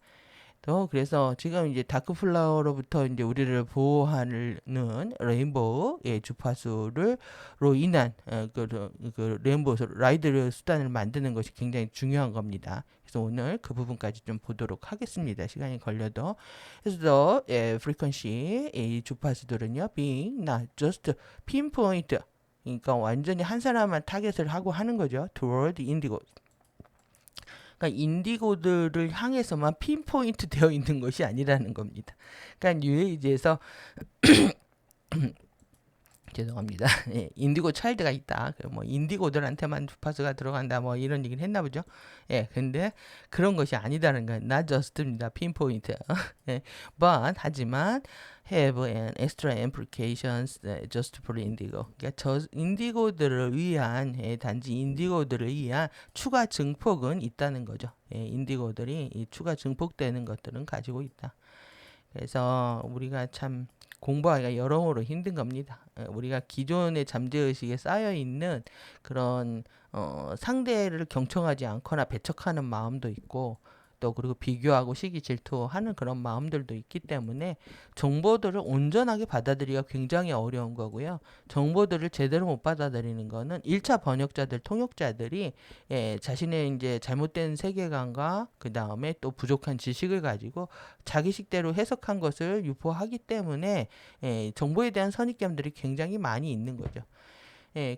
또 그래서 지금 이제 다크 플라워로부터 이제 우리를 보호하는 레인보우의 주파수로 인한 그 레인보우 라이드 수단을 만드는 것이 굉장히 중요한 겁니다. 그래서 오늘 그 부분까지 좀 보도록 하겠습니다. 시간이 걸려도. 그래서 frequency 이 주파수들은요, being not just pinpoint, 그러니까 완전히 한 사람만 타겟을 하고 하는 거죠. toward indigo. 그러니까 인디고들을 향해서만 핀포인트 되어 있는 것이 아니라는 겁니다. 그러니까 뉴에이지에서 죄송합니다. 인디고 차일드가 있다. 뭐 인디고들한테만 주파수가 들어간다. 뭐 이런 얘기를 했나 보죠. 근데 그런 것이 아니다는 건 not just입니다. 핀포인트. ha지만 have an extra implications just for indigo. 그러니까 인디고들을 위한 단지 인디고들을 위한 추가 증폭은 있다는 거죠. 인디고들이 이 추가 증폭되는 것들은 가지고 있다. 그래서 우리가 참 공부하기가 여러모로 힘든 겁니다. 우리가 기존의 잠재의식에 쌓여있는 그런 상대를 경청하지 않거나 배척하는 마음도 있고 또 그리고 비교하고 시기 질투하는 그런 마음들도 있기 때문에 정보들을 온전하게 받아들이기가 굉장히 어려운 거고요. 정보들을 제대로 못 받아들이는 거는 1차 번역자들, 통역자들이 자신의 이제 잘못된 세계관과 그 다음에 또 부족한 지식을 가지고 자기식대로 해석한 것을 유포하기 때문에 정보에 대한 선입견들이 굉장히 많이 있는 거죠.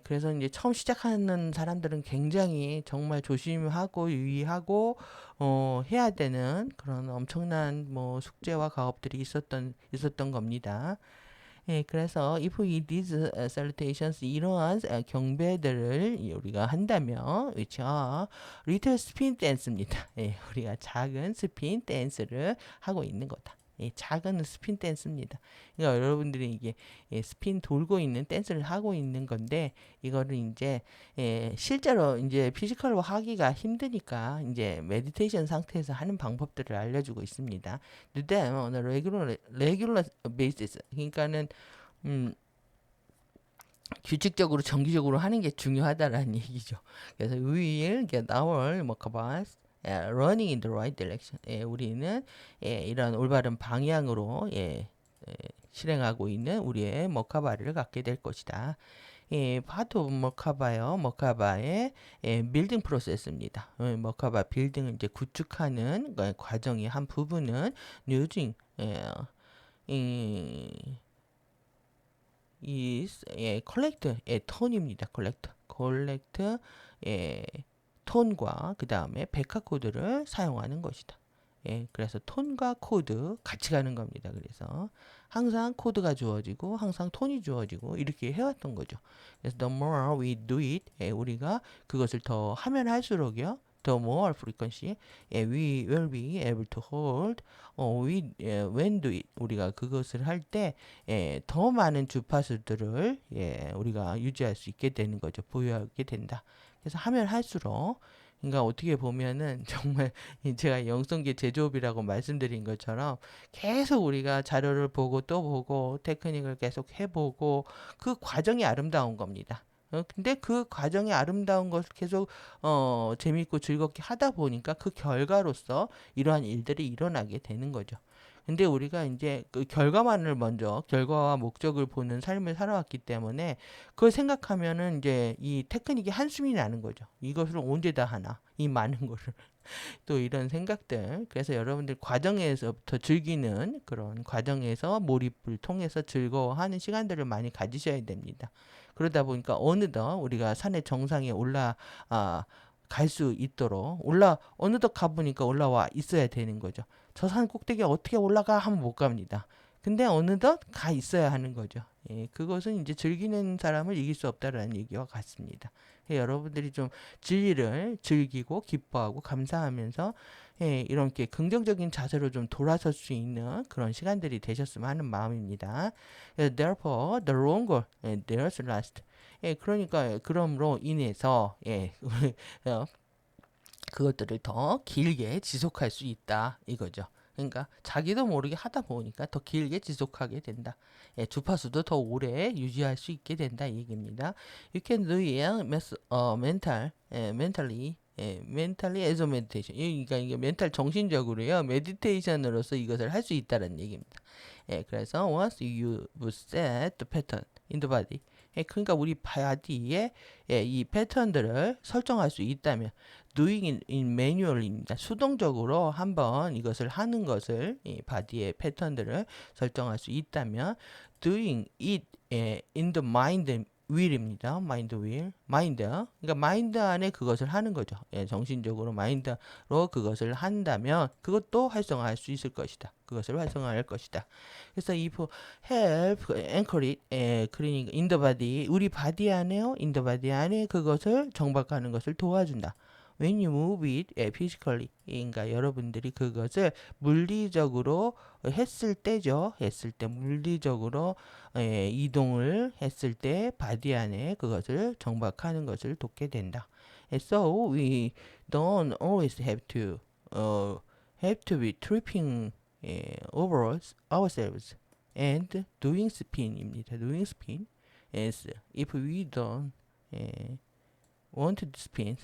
그래서 이제 처음 시작하는 사람들은 굉장히 정말 조심하고 유의하고 해야 되는 그런 엄청난 뭐 숙제와 가업들이 있었던 겁니다. 그래서 if we these salutations 이러한 경배들을 우리가 한다면 which are little spin dance입니다. 우리가 작은 스핀 댄스를 하고 있는 거다. 작은 스핀 댄스입니다. 그러니까 여러분들이 이게 스핀 돌고 있는 댄스를 하고 있는 건데 이거를 이제 실제로 이제 피지컬로 하기가 힘드니까 이제 메디테이션 상태에서 하는 방법들을 알려주고 있습니다. Do them on a regular basis. 그러니까는 규칙적으로 정기적으로 하는 게 중요하다라는 얘기죠. 그래서 we will get our mockabas running in the right direction. 우리는 이런 올바른 방향으로 실행하고 있는 우리의 머카바를 갖게 될 것이다. 파트 오브 머카바의 빌딩 프로세스입니다. 머카바 빌딩을 이제 구축하는 과정의 한 부분은 using is collect ton입니다. collect 톤과 그 다음에 백화 코드를 사용하는 것이다. 예, 그래서 톤과 코드 같이 가는 겁니다. 그래서 항상 코드가 주어지고 항상 톤이 주어지고 이렇게 해왔던 거죠. 그래서 the more we do it, 예, 우리가 그것을 더 하면 할수록요, the more frequency, 예, we will be able to hold, when do it, 우리가 그것을 할 때, 예, 더 많은 주파수들을, 예, 우리가 유지할 수 있게 되는 거죠. 보유하게 된다. 그래서 하면 할수록, 그러니까 어떻게 보면은 정말 제가 영성계 제조업이라고 말씀드린 것처럼 계속 우리가 자료를 보고 또 보고 테크닉을 계속 해보고 그 과정이 아름다운 겁니다. 근데 그 과정이 아름다운 것을 계속 재밌고 즐겁게 하다 보니까 그 결과로서 이러한 일들이 일어나게 되는 거죠. 근데 우리가 이제 그 결과만을 먼저 결과와 목적을 보는 삶을 살아왔기 때문에 그걸 생각하면은 이제 이 테크닉이 한숨이 나는 거죠. 이것을 언제 다 하나? 이 많은 거를. 또 이런 생각들. 그래서 여러분들 과정에서부터 즐기는 그런 과정에서 몰입을 통해서 즐거워하는 시간들을 많이 가지셔야 됩니다. 그러다 보니까 어느덧 우리가 산의 정상에 갈 수 있도록 어느덧 가보니까 올라와 있어야 되는 거죠. 저 산 꼭대기에 어떻게 올라가 하면 못 갑니다. 근데 어느덧 가 있어야 하는 거죠. 예, 그것은 이제 즐기는 사람을 이길 수 없다라는 얘기와 같습니다. 예, 여러분들이 좀 진리를 즐기고 기뻐하고 감사하면서 예, 이렇게 긍정적인 자세로 좀 돌아설 수 있는 그런 시간들이 되셨으면 하는 마음입니다. 예, therefore, the longer there's last. 예, 그러니까 그럼으로 인해서 예, 그것들을 더 길게 지속할 수 있다 이거죠. 그러니까 자기도 모르게 하다 보니까 더 길게 지속하게 된다. 예, 주파수도 더 오래 유지할 수 있게 된다 이 얘기입니다. You can do it mentally as a meditation. 그러니까 이게 멘탈 정신적으로요. 메디테이션으로서 이것을 할 수 있다는 얘기입니다. 예, 그래서 once you set the pattern in the body. 예, 그러니까 우리 바디에 예, 이 패턴들을 설정할 수 있다면 doing in manual입니다. 수동적으로 한번 이것을 하는 것을 이 바디의 패턴들을 설정할 수 있다면 doing it in the mind will입니다. mind will. mind. 그러니까 마인드 안에 그것을 하는 거죠. 예, 정신적으로 마인드로 그것을 한다면 그것도 활성화할 수 있을 것이다. 그것을 활성화할 것이다. 그래서 if help anchor it, 그러니까 in the body, 우리 바디 안에요. in the body 안에 그것을 정박하는 것을 도와준다. When you move it physically, 그러니까 여러분들이 그것을 물리적으로 했을 때죠. 했을 때 물리적으로 이동을 했을 때 바디 안에 그것을 정박하는 것을 돕게 된다. So we don't always have to be tripping over ourselves and doing spin입니다. doing spin is if we don't want to spin.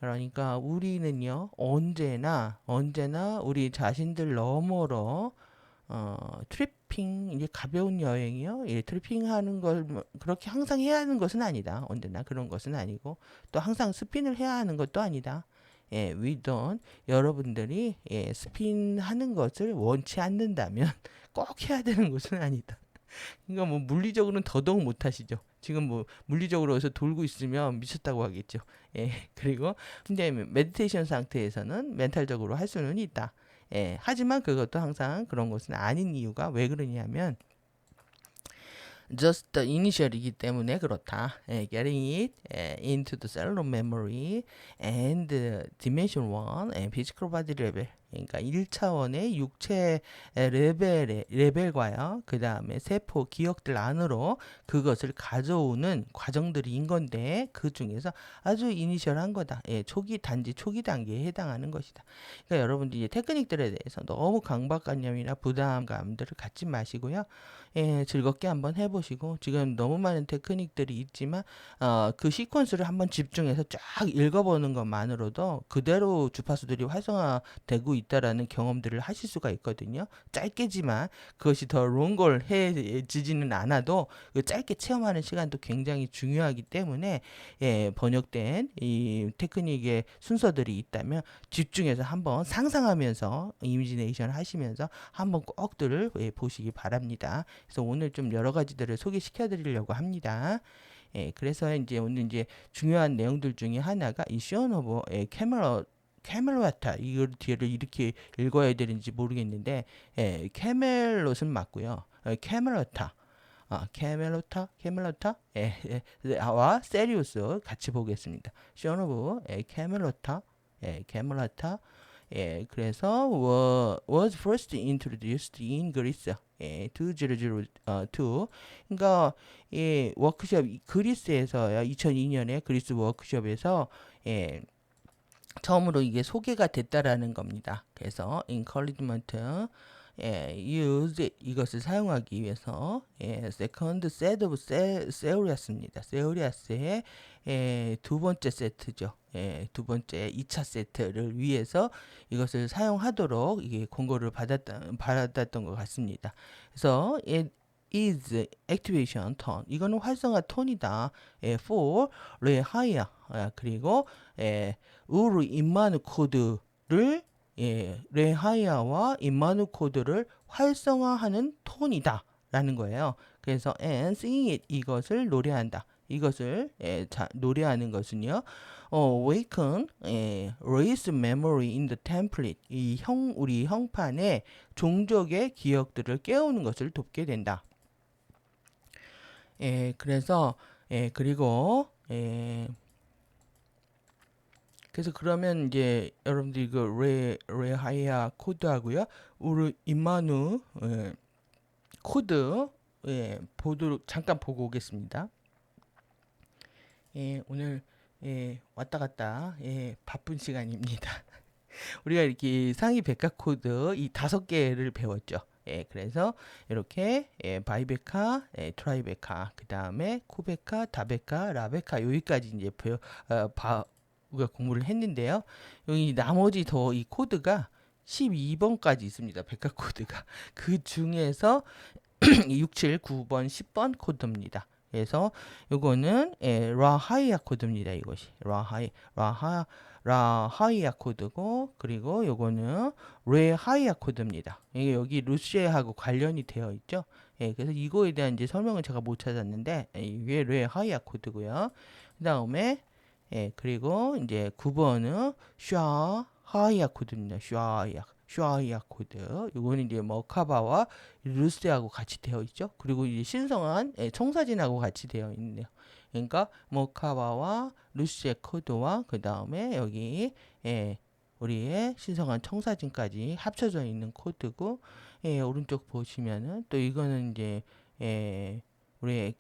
그러니까 우리는요 언제나 우리 자신들 너머로 트리핑 이제 가벼운 여행이요. 예, 트리핑하는 걸 그렇게 항상 해야 하는 것은 아니다. 언제나 그런 것은 아니고 또 항상 스핀을 해야 하는 것도 아니다. 예, we don't 여러분들이 예, 스핀하는 것을 원치 않는다면 꼭 해야 되는 것은 아니다. 그러니까 뭐 물리적으로는 더더욱 못하시죠. 지금 뭐 물리적으로 어디서 돌고 있으면 미쳤다고 하겠죠. 예, 그리고 근데 메디테이션 상태에서는 멘탈적으로 할 수는 있다. 예, 하지만 그것도 항상 그런 것은 아닌 이유가 왜 그러냐면 just the initial이기 때문에 그렇다. Getting it into the cellular memory and dimension 1 and physical body level. 그러니까 1차원의 육체 레벨과요. 그 다음에 세포 기억들 안으로 그것을 가져오는 과정들인 건데 그 중에서 아주 이니셜한 거다. 예, 초기 단계에 해당하는 것이다. 그러니까 여러분들이 이제 테크닉들에 대해서 너무 강박관념이나 부담감들을 갖지 마시고요. 예, 즐겁게 한번 해보시고 지금 너무 많은 테크닉들이 있지만 그 시퀀스를 한번 집중해서 쫙 읽어보는 것만으로도 그대로 주파수들이 활성화되고 있다라는 경험들을 하실 수가 있거든요. 짧게지만 그것이 더 롱걸해지지는 않아도 그 짧게 체험하는 시간도 굉장히 중요하기 때문에 예, 번역된 이 테크닉의 순서들이 있다면 집중해서 한번 상상하면서 이미지네이션 하시면서 한번 꼭들을 보시기 바랍니다. 그래서 오늘 좀 여러 가지들을 소개시켜 드리려고 합니다. 그래서 이제 오늘 이제 중요한 내용들 중에 하나가 이 시어노브 캐멜로타 이걸 뒤를 이렇게 읽어야 되는지 모르겠는데 캐멜롯은 맞고요. 캐멜로타 캐멜로타 와 세리우스 같이 보겠습니다. 시어노브 캐멜로타 그래서 was first introduced in Greece 2002 그러니까 워크숍 그리스에서요 2002년에 그리스 워크숍에서 처음으로 이게 소개가 됐다라는 겁니다. 그래서 encouragement use 이것을 사용하기 위해서 second set of 세우리아스입니다. 세우리아스의 두 번째 세트죠. 두 번째 2차 세트를 위해서 이것을 사용하도록 이게 권고를 받았던 것 같습니다. 그래서 is activation tone 이거는 활성화 톤이다. for rehire 그리고 우르 인마누 코드를 레하이아와 인마누 코드를 활성화하는 톤이다 라는 거예요. 그래서 and sing it 이것을 노래한다. 이것을 노래하는 것은요. awaken race memory in the template 우리 형판에 종족의 기억들을 깨우는 것을 돕게 된다. 그래서 그리고 그래서 그러면 이제 여러분들 이거 레하이아 코드하고요. 우르 인마누 코드 보도록 잠깐 보고 오겠습니다. 오늘 왔다 갔다 바쁜 시간입니다. 우리가 이렇게 상위 백화 코드 이 5개를 배웠죠. 그래서 이렇게 바이베카, 트라이베카, 그 다음에 코베카, 다베카, 라베카 여기까지 이제 우리가 공부를 했는데요. 여기 나머지 더 이 코드가 12번까지 있습니다. 백화 코드가. 그 중에서 6, 7, 9번, 10번 코드입니다. 그래서 요거는 라하이아 코드입니다. 이것이 라하이아 코드고 그리고 요거는 레하이아 코드입니다. 이게 여기 루시에하고 관련이 되어 있죠. 그래서 이거에 대한 이제 설명은 제가 못 찾았는데 이게 레하이아 코드고요. 그 다음에 그리고 이제 9번은 슈아하이아 코드입니다. 슈아이아 코드. 이거는 이제 머카바와 루스하고 같이 되어 있죠. 그리고 이제 신성한 청사진하고 같이 되어 있네요. 그러니까 머카바와 루스의 코드와 그 다음에 여기 우리의 신성한 청사진까지 합쳐져 있는 코드고 오른쪽 보시면은 또 이거는 이제 우리의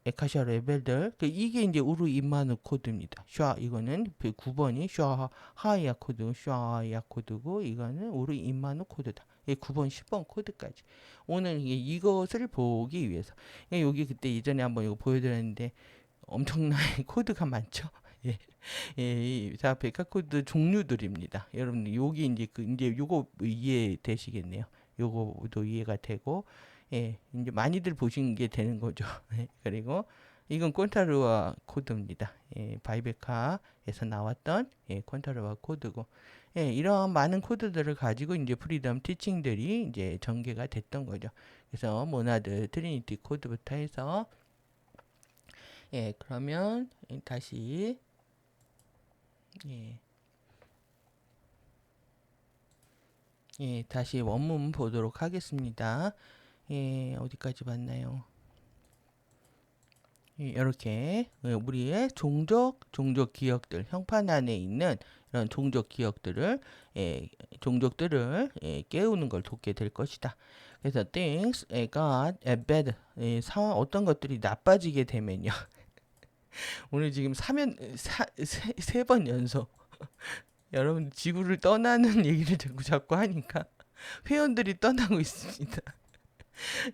에카시아 레벨들 이게 이제 우르 인마누 코드입니다. 이거는 9번이 슈아하이아 코드, 슈아하이아 코드고 이거는 우르 인마누 코드다. 9번, 10번 코드까지. 오늘 이것을 보기 위해서 여기 그때 예전에 한번 이거 보여드렸는데 엄청난 코드가 많죠. 자 백화 코드 종류들입니다. 여러분 여기 이제 요거 이해되시겠네요. 요거도 이해가 되고. 이제 많이들 보신 게 되는 거죠. 그리고 이건 콘타르와 코드입니다. 바이베카에서 나왔던 콘타르와 코드고, 이런 많은 코드들을 가지고 이제 프리덤 티칭들이 이제 전개가 됐던 거죠. 그래서 모나드 트리니티 코드부터 해서 그러면 다시 다시 원문 보도록 하겠습니다. 어디까지 봤나요? 이렇게 우리의 종족 기억들 형판 안에 있는 이런 종족들을 깨우는 걸 돕게 될 것이다. 그래서 things got bad 어떤 것들이 나빠지게 되면요. 오늘 지금 3번 연속 여러분 지구를 떠나는 얘기를 자꾸 하니까 회원들이 떠나고 있습니다.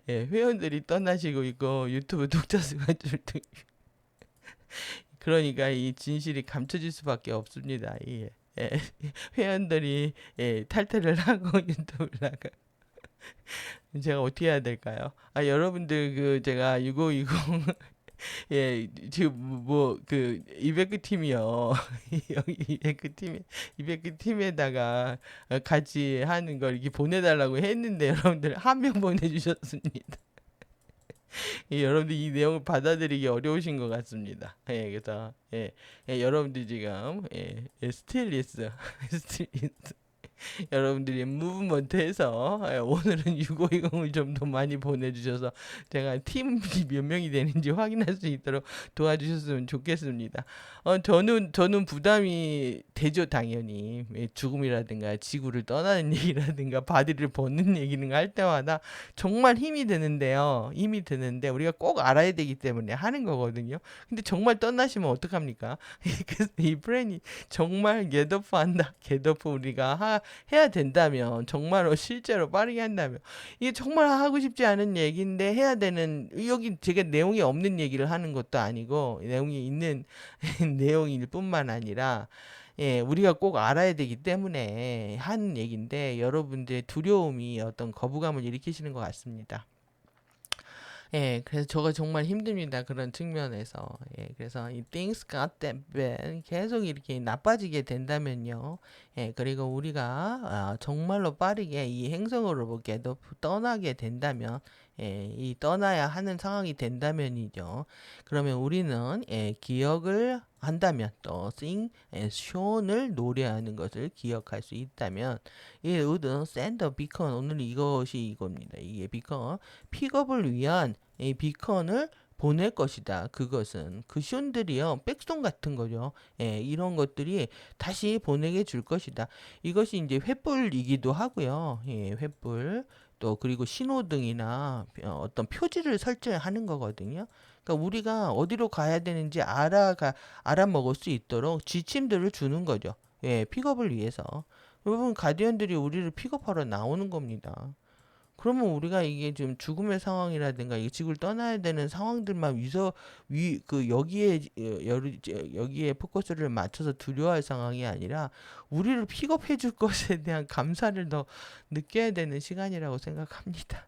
회원들이 떠나시고 있고 유튜브 독자 수가 줄등 그러니까 이 진실이 감춰질 수밖에 없습니다. 회원들이 탈퇴를 하고 유튜브를 나가. 제가 어떻게 해야 될까요? 여러분들 제가 6520 지금 이베크 팀이요. 여기 이베크 팀에다가 같이 하는 걸 이렇게 보내달라고 했는데 여러분들 한 명 보내주셨습니다. 여러분들이 이 내용을 받아들이기 어려우신 것 같습니다. 그래서 여러분들이 지금 스틸리스 스틸리스 여러분들이 무브먼트해서 오늘은 6520을 좀 더 많이 보내주셔서 제가 팀이 몇 명이 되는지 확인할 수 있도록 도와주셨으면 좋겠습니다. 저는 부담이 되죠, 당연히. 죽음이라든가 지구를 떠나는 얘기라든가 바디를 벗는 얘기는 할 때마다 정말 힘이 드는데요. 힘이 드는데 우리가 꼭 알아야 되기 때문에 하는 거거든요. 근데 정말 떠나시면 어떡합니까? 그래서 이 프렌이 정말 겟오프 한다. 겟오프 우리가 해야 된다면, 정말로 실제로 빠르게 한다면, 이게 정말 하고 싶지 않은 얘기인데 해야 되는, 여기 제가 내용이 없는 얘기를 하는 것도 아니고 내용이 있는 내용일 뿐만 아니라 우리가 꼭 알아야 되기 때문에 하는 얘기인데 여러분들의 두려움이 어떤 거부감을 일으키시는 것 같습니다. 그래서 저가 정말 힘듭니다. 그런 측면에서. 그래서 이 things got that bad 계속 이렇게 나빠지게 된다면요. 그리고 우리가 정말로 빠르게 이 행성으로부터 떠나게 된다면, 이 떠나야 하는 상황이 된다면이죠. 그러면 우리는 기억을 한다면 또 sing show을 노래하는 것을 기억할 수 있다면 이 would send a beacon 오늘 이것이 이겁니다. 이게 beacon 픽업을 위한 이 비컨을 보낼 것이다. 그것은 그 슌들이요 백송 같은 거죠. 이런 것들이 다시 보내게 줄 것이다. 이것이 이제 횃불이기도 하고요. 횃불 또 그리고 신호등이나 어떤 표지를 설정하는 거거든요. 그러니까 우리가 어디로 가야 되는지 알아먹을 수 있도록 지침들을 주는 거죠. 픽업을 위해서. 여러분 가디언들이 우리를 픽업하러 나오는 겁니다. 그러면 우리가 이게 좀 죽음의 상황이라든가 이 지구를 떠나야 되는 상황들만 여기에 포커스를 맞춰서 두려워할 상황이 아니라 우리를 픽업해 줄 것에 대한 감사를 더 느껴야 되는 시간이라고 생각합니다.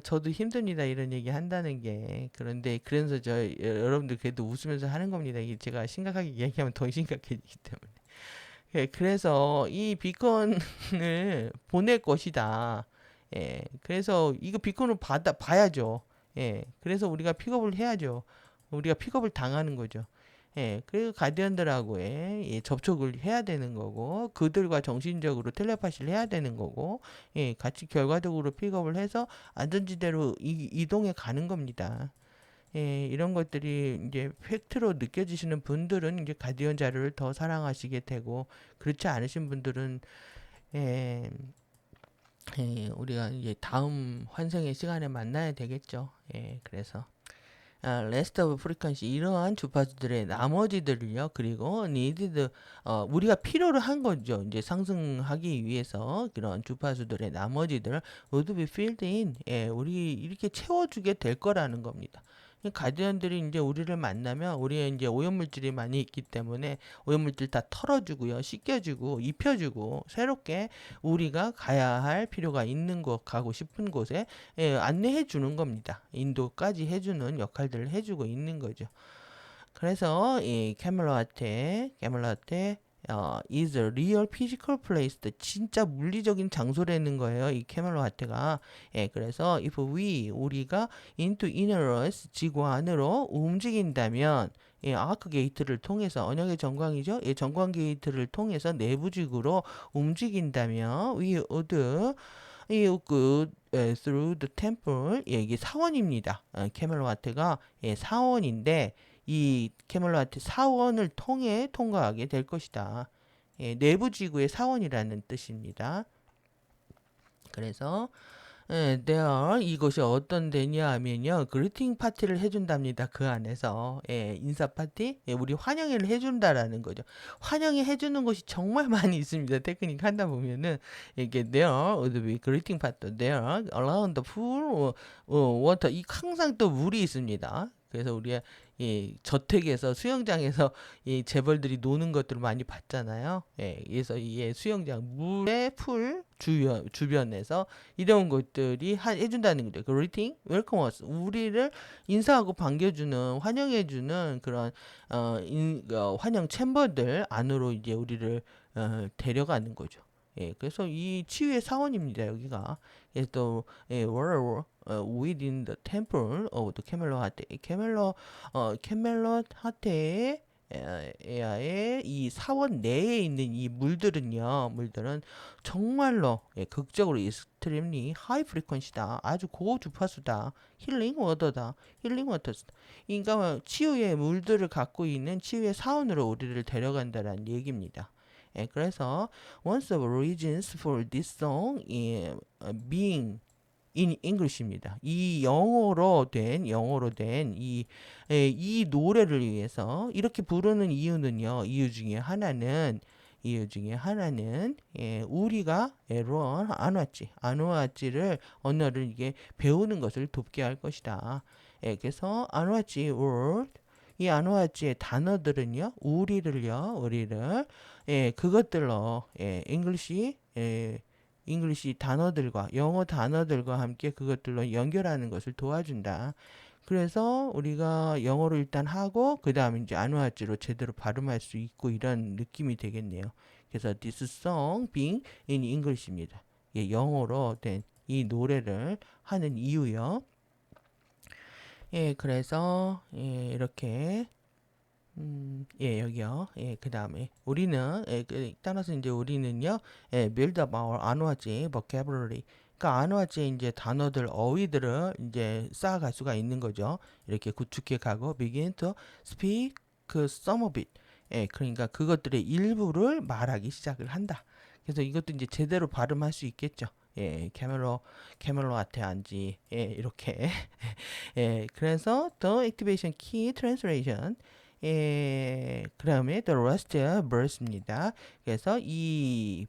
저도 힘듭니다. 이런 얘기 한다는 게. 그런데 그래서 여러분들 그래도 웃으면서 하는 겁니다. 이게 제가 심각하게 얘기하면 더 심각해지기 때문에. 그래서 이 비컨을 보낼 것이다. 그래서 이거 비컨을 봐야죠. 그래서 우리가 픽업을 해야죠. 우리가 픽업을 당하는 거죠. 그리고 가디언들하고의 접촉을 해야 되는 거고, 그들과 정신적으로 텔레파시를 해야 되는 거고, 같이 결과적으로 픽업을 해서 안전지대로 이동해 가는 겁니다. 이런 것들이 이제 팩트로 느껴지시는 분들은 이제 가디언 자료를 더 사랑하시게 되고, 그렇지 않으신 분들은 우리가 이제 다음 환생의 시간에 만나야 되겠죠. 그래서 rest of frequency 이러한 주파수들의 나머지들을요. 그리고 needed 우리가 필요로 한 거죠. 이제 상승하기 위해서 그런 주파수들의 나머지들을 would be filled in 우리 이렇게 채워주게 될 거라는 겁니다. 가디언들이 이제 우리를 만나면 우리의 이제 오염물질이 많이 있기 때문에 오염물질 다 털어주고요, 씻겨주고, 입혀주고, 새롭게 우리가 가야 할 필요가 있는 곳, 가고 싶은 곳에 안내해 주는 겁니다. 인도까지 해주는 역할들을 해주고 있는 거죠. 그래서 이 캐멜롯에 is a real physical place. 진짜 물리적인 장소라는 거예요. 이 캐멜롯가. 그래서 if 우리가 into inner earth 지구 안으로 움직인다면 아크 게이트를 통해서 언약의 정광이죠. 정광 게이트를 통해서 내부 지구로 움직인다면 we would through the temple 이게 사원입니다. 캐멜롯가 사원인데 이 캐멜롯 사원을 통해 통과하게 될 것이다. 내부 지구의 사원이라는 뜻입니다. 그래서 there 이것이 어떤 데냐 하면요, 그리팅 파티를 해준답니다. 그 안에서 인사 파티, 우리 환영회를 해준다라는 거죠. 환영회 해주는 곳이 정말 많이 있습니다. 테크닉 한다 보면은 이게 there would be greeting party there around the pool water 이 항상 또 물이 있습니다. 그래서 우리가 저택에서 수영장에서 재벌들이 노는 것들을 많이 봤잖아요. 그래서 이 수영장 물의 풀 주변에서 이런 것들이 해준다는 거죠. greeting, welcome us 우리를 인사하고 반겨주는 환영해주는 그런 환영 챔버들 안으로 이제 우리를 데려가는 거죠. 그래서 이 치유의 사원입니다. 여기가. 그래서 또 were within the temple of the 캐멜롯 하테의 에아의 이 사원 내에 있는 이 물들은 정말로 극적으로 extremely high frequency다. 아주 고주파수다. 힐링 워터다. 그러니까 치유의 물들을 갖고 있는 치유의 사원으로 우리를 데려간다는 얘기입니다. 그래서 one of the reasons for this song is being in English입니다. 이 영어로 된 이 노래를 위해서 이렇게 부르는 이유는요. 이유 중에 하나는 우리가 아누아찌를 언어를 이게 배우는 것을 돕게 할 것이다. 그래서 아누아찌 word 이 아누아찌의 단어들은요. 우리를 그것들로 잉글리시 단어들과 영어 단어들과 함께 그것들로 연결하는 것을 도와준다. 그래서 우리가 영어로 일단 하고 그 다음에 이제 아누아찌로 제대로 발음할 수 있고 이런 느낌이 되겠네요. 그래서 this song being in English입니다. 영어로 된 이 노래를 하는 이유요. 그래서 이렇게 여기요. 그 다음에 우리는 따라서 이제 우리는요, build up our 아누아지 vocabulary. 그러니까 아누아지의 이제 단어들, 어휘들을 이제 쌓아갈 수가 있는 거죠. 이렇게 구축해 가고 begin to speak some of it. 그러니까 그것들의 일부를 말하기 시작을 한다. 그래서 이것도 이제 제대로 발음할 수 있겠죠. 캐멜로 아테안지 이렇게. 그래서 the activation key translation. 그 다음에 the rest verse입니다. 그래서 이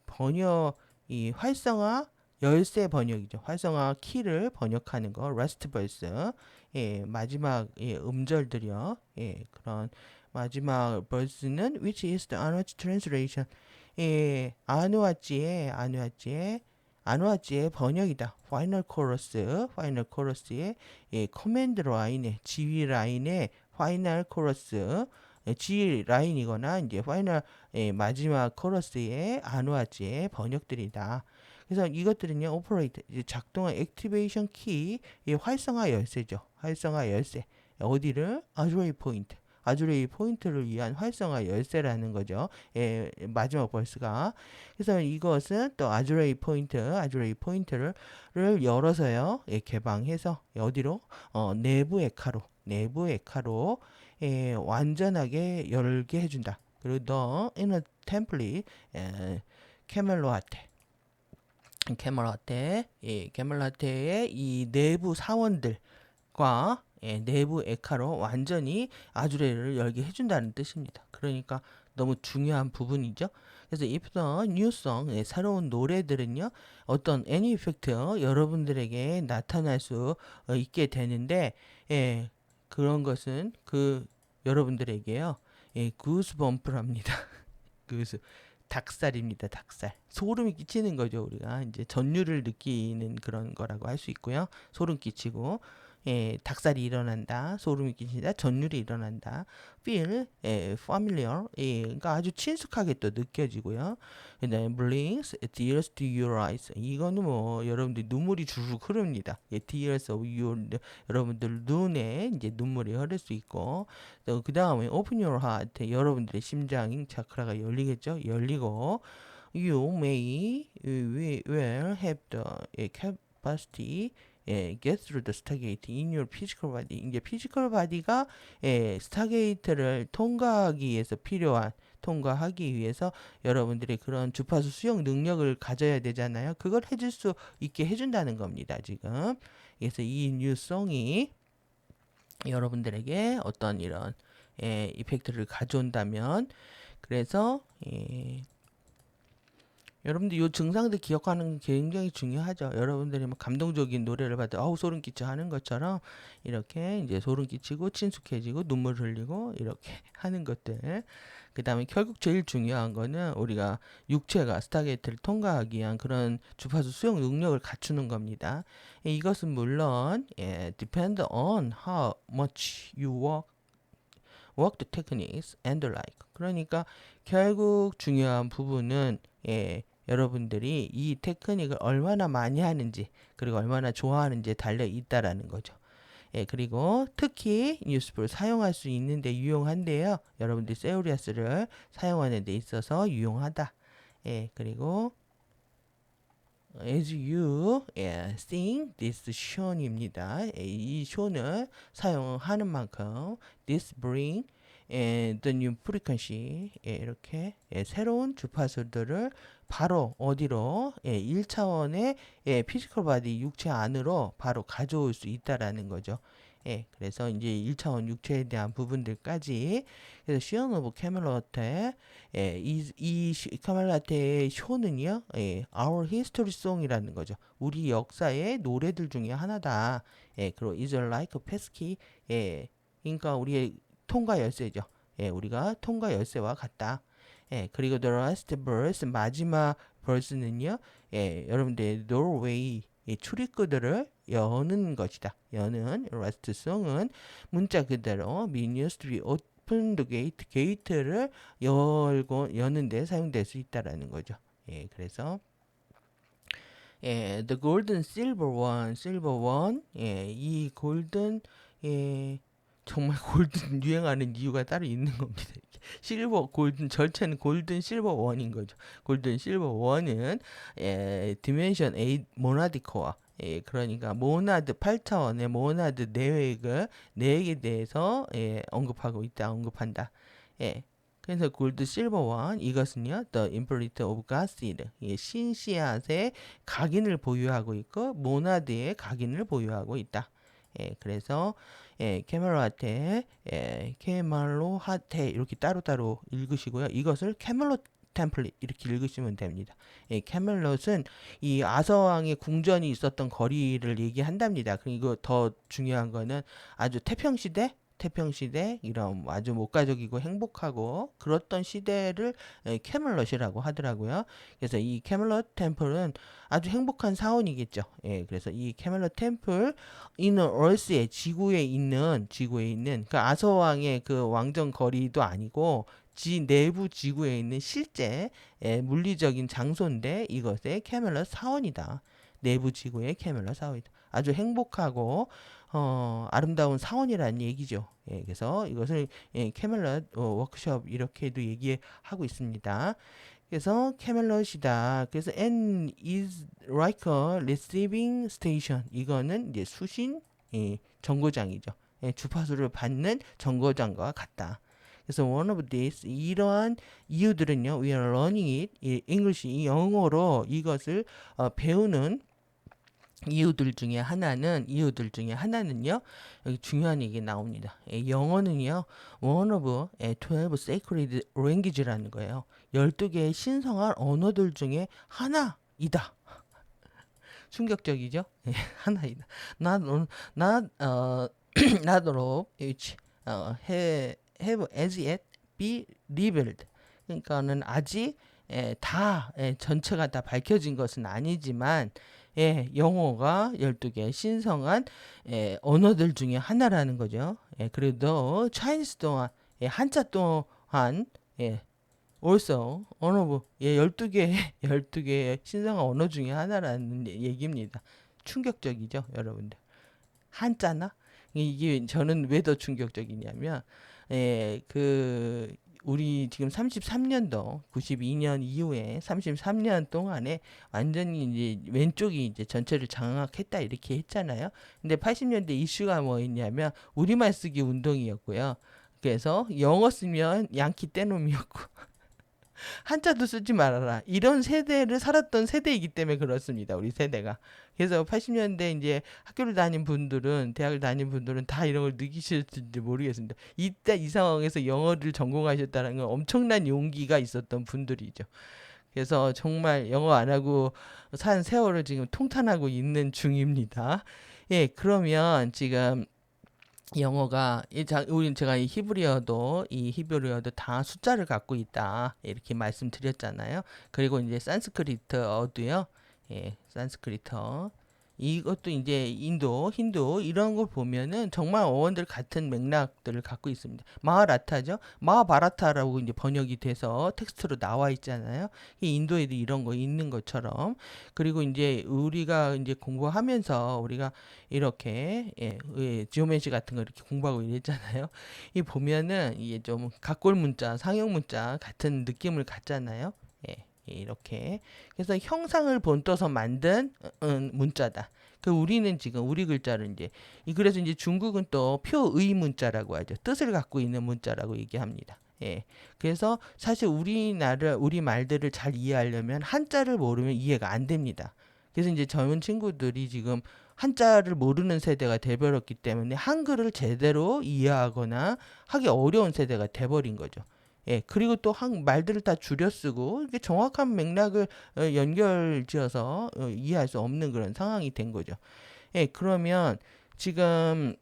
활성화 열쇠 번역이죠. 활성화 키를 번역하는 거 rest verse. 마지막 음절들이요. 그런 마지막 verse는 which is the Anuachi translation. 아누아찌의 번역이다. 파이널 코러스의 커맨드 라인의 지휘 라인의 파이널 코러스 지휘 라인이거나 이제 파이널 마지막 코러스의 아누아찌의 번역들이다. 그래서 이것들은요, 오퍼레이트 작동한 액티베이션 키 활성화 열쇠죠. 활성화 열쇠 어디를 아주레이 포인트를 위한 활성화 열쇠라는 거죠. 마지막 벌스가. 그래서 이것은 또 아주레이 포인트를 열어서요. 개방해서 어디로? 내부 에카로 완전하게 열게 해준다. 그리고 더 inner template 캐멜라테의 이 내부 사원들과 내부 에카로 완전히 아주레를 열게 해준다는 뜻입니다. 그러니까 너무 중요한 부분이죠. 그래서 if the new song, 새로운 노래들은요, 어떤 any effect 여러분들에게 나타날 수 있게 되는데, 그런 것은 여러분들에게요, 구스범프랍니다. 닭살입니다. 닭살. 소름이 끼치는 거죠. 우리가 이제 전율을 느끼는 그런 거라고 할 수 있고요. 소름 끼치고 닭살이 일어난다. 소름이 끼친다. 전율이 일어난다. feel, familiar, 그러니까 아주 친숙하게 또 느껴지고요. 그다음에 brings tears to your eyes. 이거는 뭐 여러분들 눈물이 주르륵 흐릅니다. tears of your 여러분들 눈에 이제 눈물이 흐를 수 있고, 또 그 다음에 open your heart. 여러분들의 심장 차크라가 열리겠죠. 열리고 you may well have the capacity get through the stargate in your physical body. 이제 피지컬 바디가 스타게이트를 통과하기 위해서 여러분들이 그런 주파수 수용 능력을 가져야 되잖아요. 그걸 해줄 수 있게 해준다는 겁니다. 지금. 그래서 이 뉴송이 여러분들에게 어떤 이런 이펙트를 가져온다면, 그래서 여러분들 이 증상들 기억하는 게 굉장히 중요하죠. 여러분들이 뭐 감동적인 노래를 받아 아우 소름 끼쳐 하는 것처럼 이렇게 이제 소름 끼치고 친숙해지고 눈물 흘리고 이렇게 하는 것들. 그 다음에 결국 제일 중요한 거는 우리가 육체가 스타게이트를 통과하기 위한 그런 주파수 수용 능력을 갖추는 겁니다. 이것은 물론 depend on how much you work the techniques and the like. 그러니까 결국 중요한 부분은 여러분들이 이 테크닉을 얼마나 많이 하는지 그리고 얼마나 좋아하는지에 달려 있다라는 거죠. 예, 그리고 특히 뉴스풀 사용할 수 있는데 유용한데요. 여러분들이 세오리아스를 사용하는 데 있어서 유용하다. 예, 그리고 as you sing this show입니다. 이 show는 사용하는 만큼 this bring the new frequency 이렇게 새로운 주파수들을 바로 어디로 1차원의 피지컬 바디 육체 안으로 바로 가져올 수 있다라는 거죠. 그래서 이제 1차원 육체에 대한 부분들까지 그래서 시언 오브 캐멜롯의 이 카멜라테의 쇼는요, Our History Song이라는 거죠. 우리 역사의 노래들 중에 하나다. 그리고 is like a passkey. 그러니까 우리의 통과 열쇠죠. 우리가 통과 열쇠와 같다. 그리고 the last verse 마지막 verse는요, 여러분들 doorway 출입구들을 여는 것이다. 여는 last song은 문자 그대로 means to be open the gate, 게이트를 열고 여는데 사용될 수 있다라는 거죠. 그래서 the golden silver one, silver one, 이 골든 정말 골든 유행하는 이유가 따로 있는 겁니다. 실버 골든 절체는 골든 실버 원인 거죠. 골든 실버 원은 디멘션 8 모나드 코어 그러니까 모나드 8차원의 모나드 내획에 대해서 언급하고 있다. 언급한다. 그래서 골드 실버 원 이것은요 The Imperator of Godseed 신씨앗의 각인을 보유하고 있고 모나드의 각인을 보유하고 있다. 그래서 캐멜로하테 이렇게 따로따로 읽으시고요. 이것을 캐멜롯 템플릿 이렇게 읽으시면 됩니다. 캐멜롯은 이 아서왕의 궁전이 있었던 거리를 얘기한답니다. 그리고 더 중요한 거는 아주 태평시대 이런 아주 목가적이고 행복하고 그렇던 시대를 캐멜롯이라고 하더라고요. 그래서 이 캐멜롯 템플은 아주 행복한 사원이겠죠. 그래서 이 캐멜롯 템플 이너 얼스의 지구에 있는 그 아서왕의 그 왕정 거리도 아니고 내부 지구에 있는 실제 물리적인 장소인데 이것의 캐멜롯 사원이다. 내부 지구의 캐멜롯 사원이다. 아주 행복하고 아름다운 사원이라는 얘기죠. 그래서 이것을 캐멜롯 워크숍 이렇게도 얘기하고 있습니다. 그래서 캐멜롯이다. 그래서 and is like a receiving station. 이거는 이제 수신 정거장이죠. 주파수를 받는 정거장과 같다. 그래서 one of these 이러한 이유들은요. We are learning it. English 이 영어로 이것을 배우는 이유들 중에 하나는요. 여기 중요한 얘기 나옵니다. 영어는요. one of 12 sacred language라는 거예요. 12개의 신성한 언어들 중에 하나이다. 충격적이죠? 하나이다. Not all of which have as yet be revealed. 그러니까는 아직 다 전체가 다 밝혀진 것은 아니지만 영어가 12개 신성한 언어들 중에 하나라는 거죠. 그래도 차이니스 또한 한자 또한 also one of 12개의 신성한 언어 중에 하나라는 얘기입니다. 충격적이죠, 여러분들. 한자나 이게 저는 왜 더 충격적이냐면 우리 지금 33년도 92년 이후에 33년 동안에 완전히 이제 왼쪽이 이제 전체를 장악했다 이렇게 했잖아요. 근데 80년대 이슈가 뭐였냐면 우리말 쓰기 운동이었고요. 그래서 영어 쓰면 양키 떼놈이었고 한자도 쓰지 말아라. 이런 세대를 살았던 세대이기 때문에 그렇습니다. 우리 세대가. 그래서 80년대 이제 학교를 다닌 분들은, 대학을 다닌 분들은 다 이런 걸 느끼실지 모르겠습니다. 이때 이 상황에서 영어를 전공하셨다는 건 엄청난 용기가 있었던 분들이죠. 그래서 정말 영어 안 하고 산 세월을 지금 통탄하고 있는 중입니다. 그러면 지금 영어가 제가 이 히브리어도 다 숫자를 갖고 있다 이렇게 말씀드렸잖아요. 그리고 이제 산스크리트어도요. 산스크리트어 이것도 이제 인도, 힌두 이런 걸 보면은 정말 어원들 같은 맥락들을 갖고 있습니다. 마하라타죠. 마하바라타라고 이제 번역이 돼서 텍스트로 나와 있잖아요. 이 인도에도 이런 거 있는 것처럼. 그리고 이제 우리가 이제 공부하면서 우리가 이렇게 지오메시 같은 거 이렇게 공부하고 이랬잖아요. 이 보면은 이게 좀 각골 문자, 상형 문자 같은 느낌을 갖잖아요. 이렇게 그래서 형상을 본떠서 만든 문자다. 그 우리는 지금 우리 글자를 이제 그래서 이제 중국은 또 표의 문자라고 하죠. 뜻을 갖고 있는 문자라고 얘기합니다. 그래서 사실 우리 말들을 잘 이해하려면 한자를 모르면 이해가 안 됩니다. 그래서 이제 젊은 친구들이 지금 한자를 모르는 세대가 돼버렸기 때문에 한글을 제대로 이해하거나 하기 어려운 세대가 돼버린 거죠. 그리고 또 말들을 다 줄여 쓰고 이게 정확한 맥락을 연결지어서 이해할 수 없는 그런 상황이 된 거죠. 그러면 지금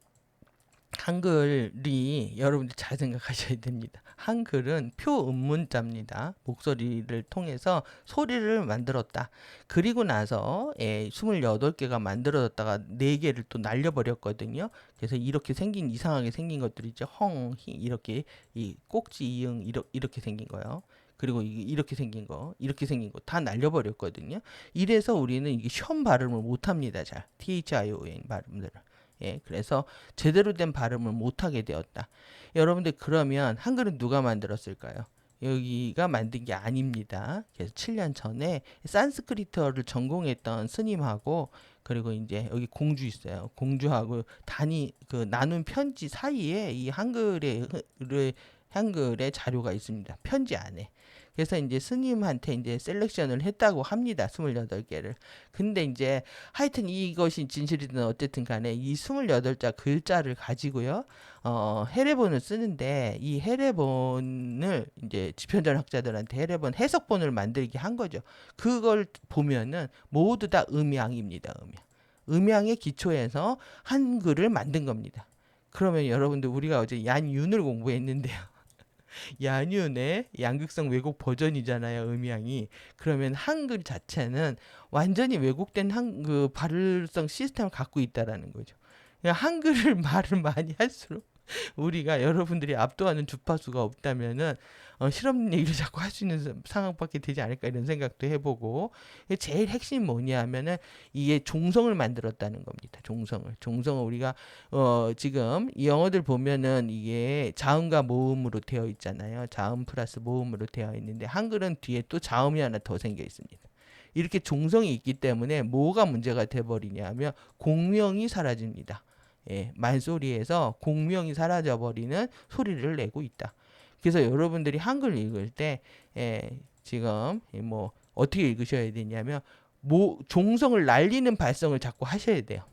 한글이 여러분들 잘 생각하셔야 됩니다. 한글은 표음문자입니다. 목소리를 통해서 소리를 만들었다. 그리고 나서 28개가 만들어졌다가 4개를 또 날려버렸거든요. 그래서 이렇게 생긴 이상하게 생긴 것들이 있죠. 헝, 히 이렇게 이 꼭지 이응 이렇게 생긴 거요. 그리고 이렇게 생긴 거, 이렇게 생긴 거 다 날려버렸거든요. 이래서 우리는 이게 시험 발음을 못합니다. 잘 THION 발음들을. 그래서 제대로 된 발음을 못하게 되었다. 여러분들 그러면 한글은 누가 만들었을까요? 여기가 만든 게 아닙니다. 그래서 7년 전에 산스크리트어를 전공했던 스님하고 그리고 이제 여기 공주 있어요. 공주하고 나눈 편지 사이에 이 한글의 자료가 있습니다. 편지 안에. 그래서 이제 스님한테 이제 셀렉션을 했다고 합니다. 28개를. 근데 이제 하여튼 이것이 진실이든 어쨌든 간에 이 28자 글자를 가지고요. 해례본을 쓰는데 이 해례본을 이제 집현전 학자들한테 해례본 해석본을 만들게 한 거죠. 그걸 보면은 모두 다 음양입니다. 음양의 기초에서 한글을 만든 겁니다. 그러면 여러분들 우리가 어제 얀윤을 공부했는데요. 얀윤의 양극성 왜곡 버전이잖아요, 음양이. 그러면 한글 자체는 완전히 왜곡된 그 발음성 시스템을 갖고 있다라는 거죠. 그냥 한글을 말을 많이 할수록 우리가 여러분들이 압도하는 주파수가 없다면은 실험 얘기를 자꾸 할 수 있는 상황밖에 되지 않을까 이런 생각도 해보고 제일 핵심 뭐냐면은 이게 종성을 만들었다는 겁니다. 종성을 우리가 지금 이 영어들 보면은 이게 자음과 모음으로 되어 있잖아요. 자음 플러스 모음으로 되어 있는데 한글은 뒤에 또 자음이 하나 더 생겨 있습니다. 이렇게 종성이 있기 때문에 뭐가 문제가 돼버리냐면 공명이 사라집니다. 말소리에서 공명이 사라져버리는 소리를 내고 있다. 그래서 여러분들이 한글 읽을 때 지금 뭐 어떻게 읽으셔야 되냐면 종성을 날리는 발성을 자꾸 하셔야 돼요.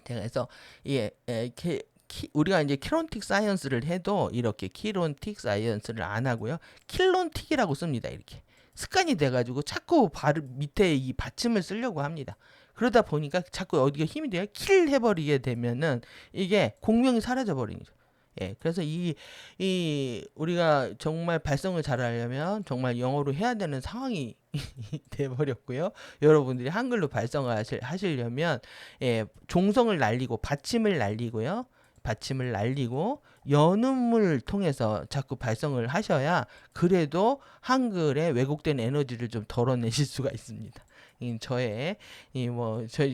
그래서 우리가 이제 키론틱 사이언스를 해도 이렇게 키론틱 사이언스를 안 하고요. 킬론틱이라고 씁니다. 이렇게 습관이 돼가지고 자꾸 밑에 이 받침을 쓰려고 합니다. 그러다 보니까 자꾸 어디가 힘이 돼요. 킬 해버리게 되면은 이게 공명이 사라져 버리죠. 그래서 우리가 정말 발성을 잘하려면 정말 영어로 해야 되는 상황이 돼버렸고요. 여러분들이 한글로 발성을 하시려면 종성을 날리고 받침을 날리고요. 받침을 날리고 연음을 통해서 자꾸 발성을 하셔야 그래도 한글의 왜곡된 에너지를 좀 덜어내실 수가 있습니다. 저희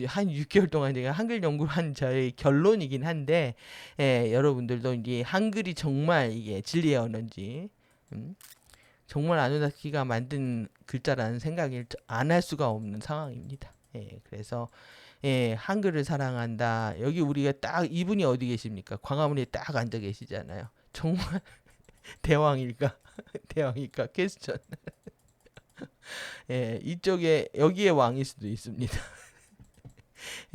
한 6개월 동안 제가 한글 연구를 한 저의 결론이긴 한데, 여러분들도 이제 한글이 정말 이게 진리의 언어인지, 정말 아누나키가 만든 글자라는 생각을 안 할 수가 없는 상황입니다. 그래서, 한글을 사랑한다. 여기 우리가 딱 이분이 어디 계십니까? 광화문에 딱 앉아 계시잖아요. 정말 대왕일까? 대왕일까? 퀘스천. 이쪽에 여기에 왕일 수도 있습니다.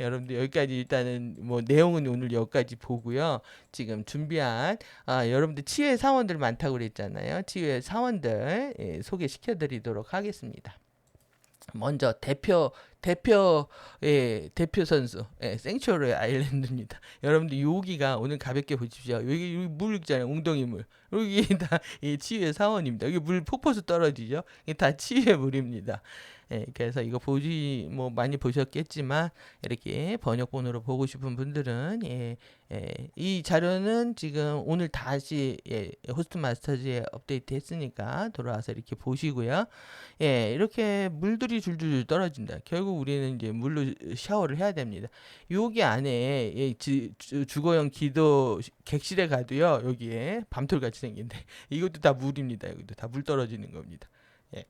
여러분들 여기까지 일단은 뭐 내용은 오늘 여기까지 보고요. 지금 준비한 여러분들 치유의 사원들 많다고 그랬잖아요. 치유의 사원들 소개시켜 드리도록 하겠습니다. 먼저 대표 선수 생츄어리 아일랜드입니다. 여러분들 여기가 오늘 가볍게 보십시오. 여기 물 있잖아요. 웅덩이 물. 여기 다 치유의 사원입니다. 여기 물 폭포수 떨어지죠. 이게 다 치유의 물입니다. 예, 그래서 이거 뭐 많이 보셨겠지만 이렇게 번역본으로 보고 싶은 분들은 이 자료는 지금 오늘 다시 호스트 마스터즈에 업데이트 했으니까 돌아와서 이렇게 보시고요. 이렇게 물들이 줄줄 떨어진다. 결국 우리는 이제 물로 샤워를 해야 됩니다. 여기 안에 주거용 기도 객실에 가도요. 여기에 밤톨 같이 생긴데 이것도 다 물입니다. 여기도 다 물 떨어지는 겁니다. 예.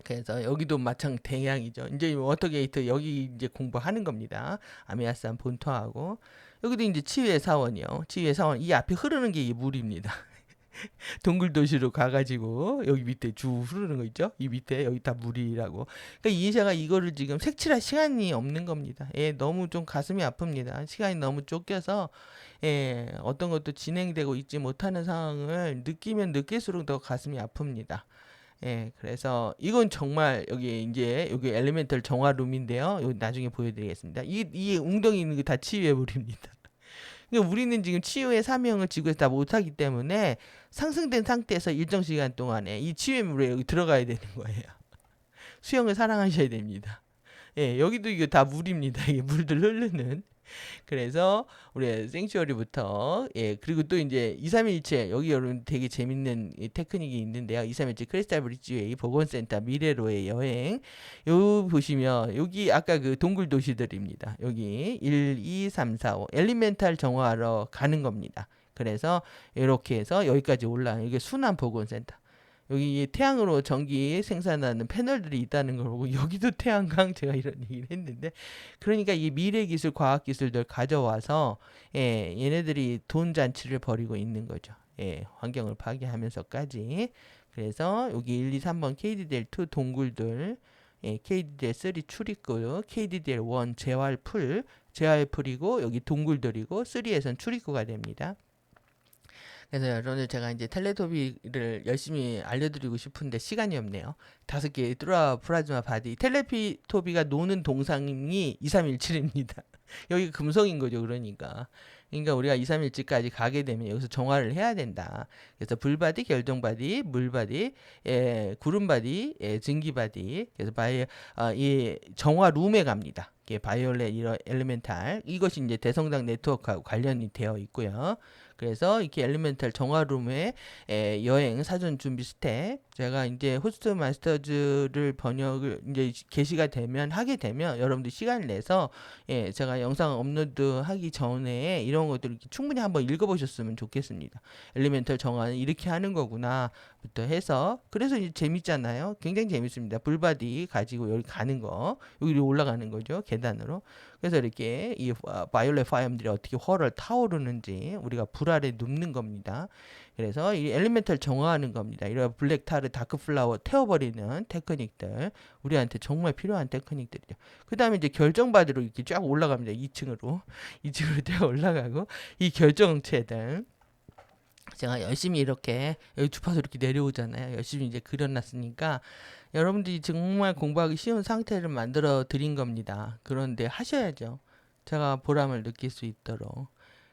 그래서 여기도 마찬 대양이죠. 이제 워터게이트 여기 이제 공부하는 겁니다. 아미아산 본토하고 여기도 이제 치유의 사원이요. 치유의 사원 이 앞에 흐르는 게 이 물입니다. 동굴 도시로 가가지고 여기 밑에 주 흐르는 거 있죠? 이 밑에 여기 다 물이라고. 그러니까 이해자가 이거를 지금 색칠할 시간이 없는 겁니다. 너무 좀 가슴이 아픕니다. 시간이 너무 쫓겨서 어떤 것도 진행되고 있지 못하는 상황을 느끼면 느낄수록 더 가슴이 아픕니다. 그래서 이건 정말 여기 엘리멘털 정화룸인데요. 여기 나중에 보여드리겠습니다. 이 웅덩이 있는 게 다 치유의 물입니다. 그러니까 우리는 지금 치유의 사명을 지구에서 다 못하기 때문에 상승된 상태에서 일정 시간 동안에 이 치유의 물에 여기 들어가야 되는 거예요. 수영을 사랑하셔야 됩니다. 여기도 이거 다 물입니다. 이게 물들 흐르는. 그래서 우리 생츄어리부터 그리고 또 이제 2317 여기 여러분 되게 재밌는 테크닉이 있는데요. 2317 크리스탈 브릿지웨이 보건센터 미래로의 여행 요 보시면 여기 아까 그 동굴 도시들입니다. 여기 1, 2, 3, 4, 5 엘리멘탈 정화하러 가는 겁니다. 그래서 이렇게 해서 여기까지 올라가는 이게 순환 보건센터. 여기 태양으로 전기 생산하는 패널들이 있다는 걸 보고 여기도 태양광 제가 이런 얘기를 했는데 그러니까 이 미래 기술 과학 기술들 가져와서 얘네들이 돈 잔치를 벌이고 있는 거죠. 환경을 파괴하면서까지. 그래서 여기 1, 2, 3번 KDDL2 동굴들 KDDL3 출입구, KDDL1 재활풀이고 여기 동굴들이고 3에선 출입구가 됩니다. 그래서 여러분들 제가 이제 텔레토비를 열심히 알려드리고 싶은데 시간이 없네요. 5개 뚜라 플라즈마 바디 텔레토비가 노는 동상이 2317입니다. 여기 금성인 거죠. 그러니까 우리가 2317까지 가게 되면 여기서 정화를 해야 된다. 그래서 불바디, 결정바디, 물바디, 구름바디, 증기바디. 그래서 이 정화 룸에 갑니다. 바이올렛 엘리멘탈 이것이 이제 대성당 네트워크하고 관련이 되어 있고요. 그래서 이렇게 엘리멘탈 정화룸의 여행 사전 준비 스텝 제가 이제 호스트 마스터즈를 번역을 이제 게시가 되면 하게 되면 여러분들 시간을 내서 제가 영상 업로드 하기 전에 이런 것들을 충분히 한번 읽어보셨으면 좋겠습니다. 엘리멘탈 정화는 이렇게 하는 거구나 부터 해서 그래서 이제 재밌잖아요. 굉장히 재밌습니다. 불바디 가지고 여기 가는 거 여기로 올라가는 거죠. 계단으로. 그래서 이렇게 이 바이올렛 파이엄들이 어떻게 활을 타오르는지 우리가 불 아래 눕는 겁니다. 그래서 이 엘리멘탈 정화하는 겁니다. 이런 블랙 타르, 다크 플라워 태워버리는 테크닉들 우리한테 정말 필요한 테크닉들이죠. 그 다음에 이제 결정바디로 이렇게 쫙 올라갑니다. 2층으로 뛰어 올라가고 이 결정체들 제가 열심히 이렇게 여기 주파수 이렇게 내려오잖아요. 열심히 이제 그려놨으니까 여러분들이 정말 공부하기 쉬운 상태를 만들어 드린 겁니다. 그런데 하셔야죠. 제가 보람을 느낄 수 있도록.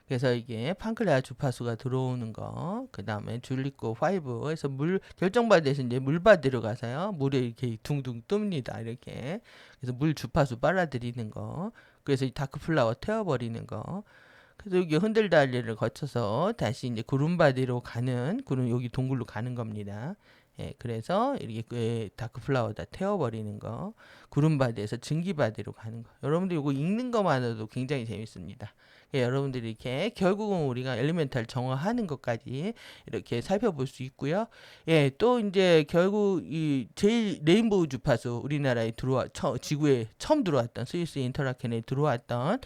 그래서 이게 판클레아 주파수가 들어오는 거, 그 다음에 줄리코 5에서 결정바디에서 이제 물바디로 가서요. 물에 이렇게 둥둥 뜹니다. 이렇게. 그래서 물 주파수 빨아들이는 거. 그래서 이 다크플라워 태워버리는 거. 그래서 여기 흔들달리를 거쳐서 다시 이제 구름바디로 가는, 여기 동굴로 가는 겁니다. 그래서 이렇게 다크플라워 다 태워버리는 거, 구름바디에서 증기바디로 가는 거. 여러분들 이거 읽는 것만으로도 굉장히 재밌습니다. 여러분들이 이렇게 결국은 우리가 엘리멘탈 정화하는 것까지 이렇게 살펴볼 수 있고요. 또 이제 결국 이 제일 레인보우 주파수 우리나라에 지구에 처음 들어왔던 스위스 인터라켄에 들어왔던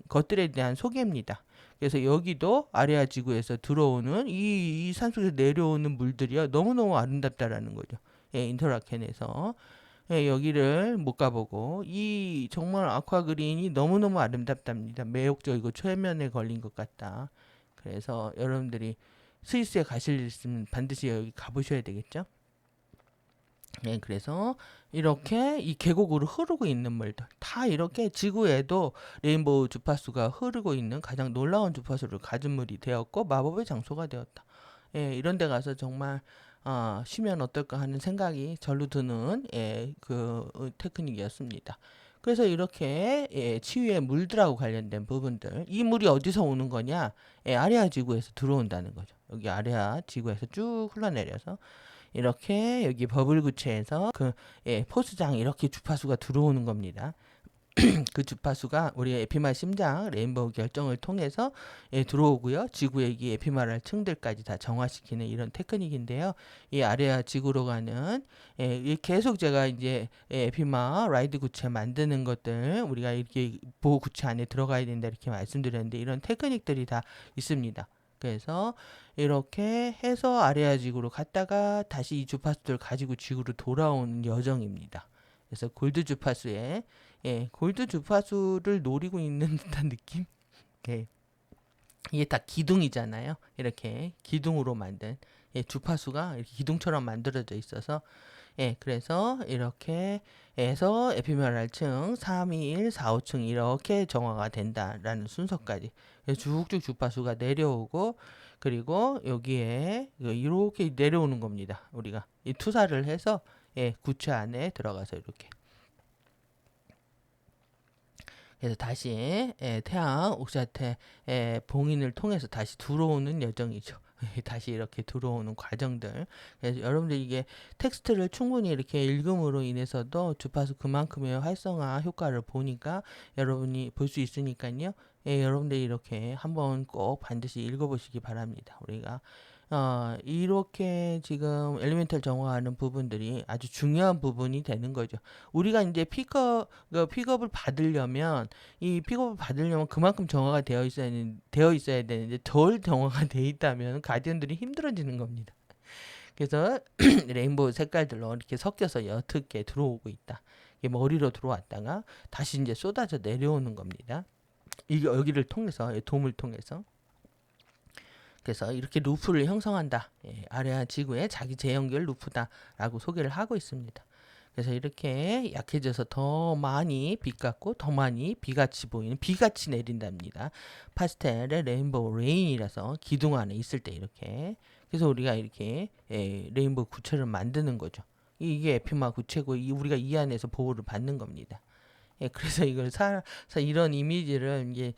것들에 대한 소개입니다. 그래서 여기도 아레아 지구에서 들어오는 이 산속에서 내려오는 물들이요 너무너무 아름답다라는 거죠. 인터라켄에서 여기를 못 가보고 이 정말 아쿠아그린이 너무너무 아름답답니다. 매혹적이고 최면에 걸린 것 같다. 그래서 여러분들이 스위스에 가실 일 있으면 반드시 여기 가보셔야 되겠죠. 그래서 이렇게 이 계곡으로 흐르고 있는 물들 다 이렇게 지구에도 레인보우 주파수가 흐르고 있는 가장 놀라운 주파수를 가진 물이 되었고 마법의 장소가 되었다. 이런 데 가서 정말 쉬면 어떨까 하는 생각이 절로 드는 테크닉이었습니다. 그래서 이렇게 치유의 물들하고 관련된 부분들, 이 물이 어디서 오는 거냐? 아레아 지구에서 들어온다는 거죠. 여기 아레아 지구에서 쭉 흘러내려서 이렇게 여기 버블 구체에서 포스장 이렇게 주파수가 들어오는 겁니다. 그 주파수가 우리의 에피말 심장 레인보우 결정을 통해서 들어오고요. 지구의 이 에피마랄 층들까지 다 정화시키는 이런 테크닉인데요. 이 아래와 지구로 가는 계속 제가 이제 에피마 라이드 구체 만드는 것들 우리가 이렇게 보호 구체 안에 들어가야 된다 이렇게 말씀드렸는데 이런 테크닉들이 다 있습니다. 그래서 이렇게 해서 아레아 지구로 갔다가 다시 이 주파수들 가지고 지구로 돌아오는 여정입니다. 그래서 골드 주파수에 골드 주파수를 노리고 있는 듯한 느낌? 이게 다 기둥이잖아요. 이렇게 기둥으로 만든 주파수가 이렇게 기둥처럼 만들어져 있어서 그래서 이렇게 해서 에피메랄층 3, 2, 1, 4, 5층 이렇게 정화가 된다라는 순서까지 쭉쭉 주파수가 내려오고 그리고 여기에 이렇게 내려오는 겁니다. 우리가 이 투사를 해서 구체 안에 들어가서 이렇게 그래서 다시 태양 옥샤테 봉인을 통해서 다시 들어오는 여정이죠. 다시 이렇게 들어오는 과정들. 그래서 여러분들 이게 텍스트를 충분히 이렇게 읽음으로 인해서도 주파수 그만큼의 활성화 효과를 보니까 여러분이 볼 수 있으니까요. 여러분들이 이렇게 한번 꼭 반드시 읽어보시기 바랍니다. 우리가 이렇게 지금 엘리멘탈 정화하는 부분들이 아주 중요한 부분이 되는 거죠. 우리가 이제 픽업을 받으려면 그만큼 정화가 되어 있어야 되는데 덜 정화가 되어 있다면 가디언들이 힘들어지는 겁니다. 그래서 레인보우 색깔들로 이렇게 섞여서 옅게 들어오고 있다. 이게 머리로 들어왔다가 다시 이제 쏟아져 내려오는 겁니다. 이게 여기를 통해서 돔을 통해서 그래서 이렇게 루프를 형성한다. 아레아 지구의 자기 재연결 루프다라고 소개를 하고 있습니다. 그래서 이렇게 약해져서 더 많이 빛 같고 더 많이 비같이 보이는 비같이 내린답니다. 파스텔의 레인보우 레인이라서 기둥 안에 있을 때 이렇게 그래서 우리가 이렇게 레인보우 구체를 만드는 거죠. 이게 에피마 구체고 우리가 이 안에서 보호를 받는 겁니다. 그래서 이걸 이런 이미지를 이제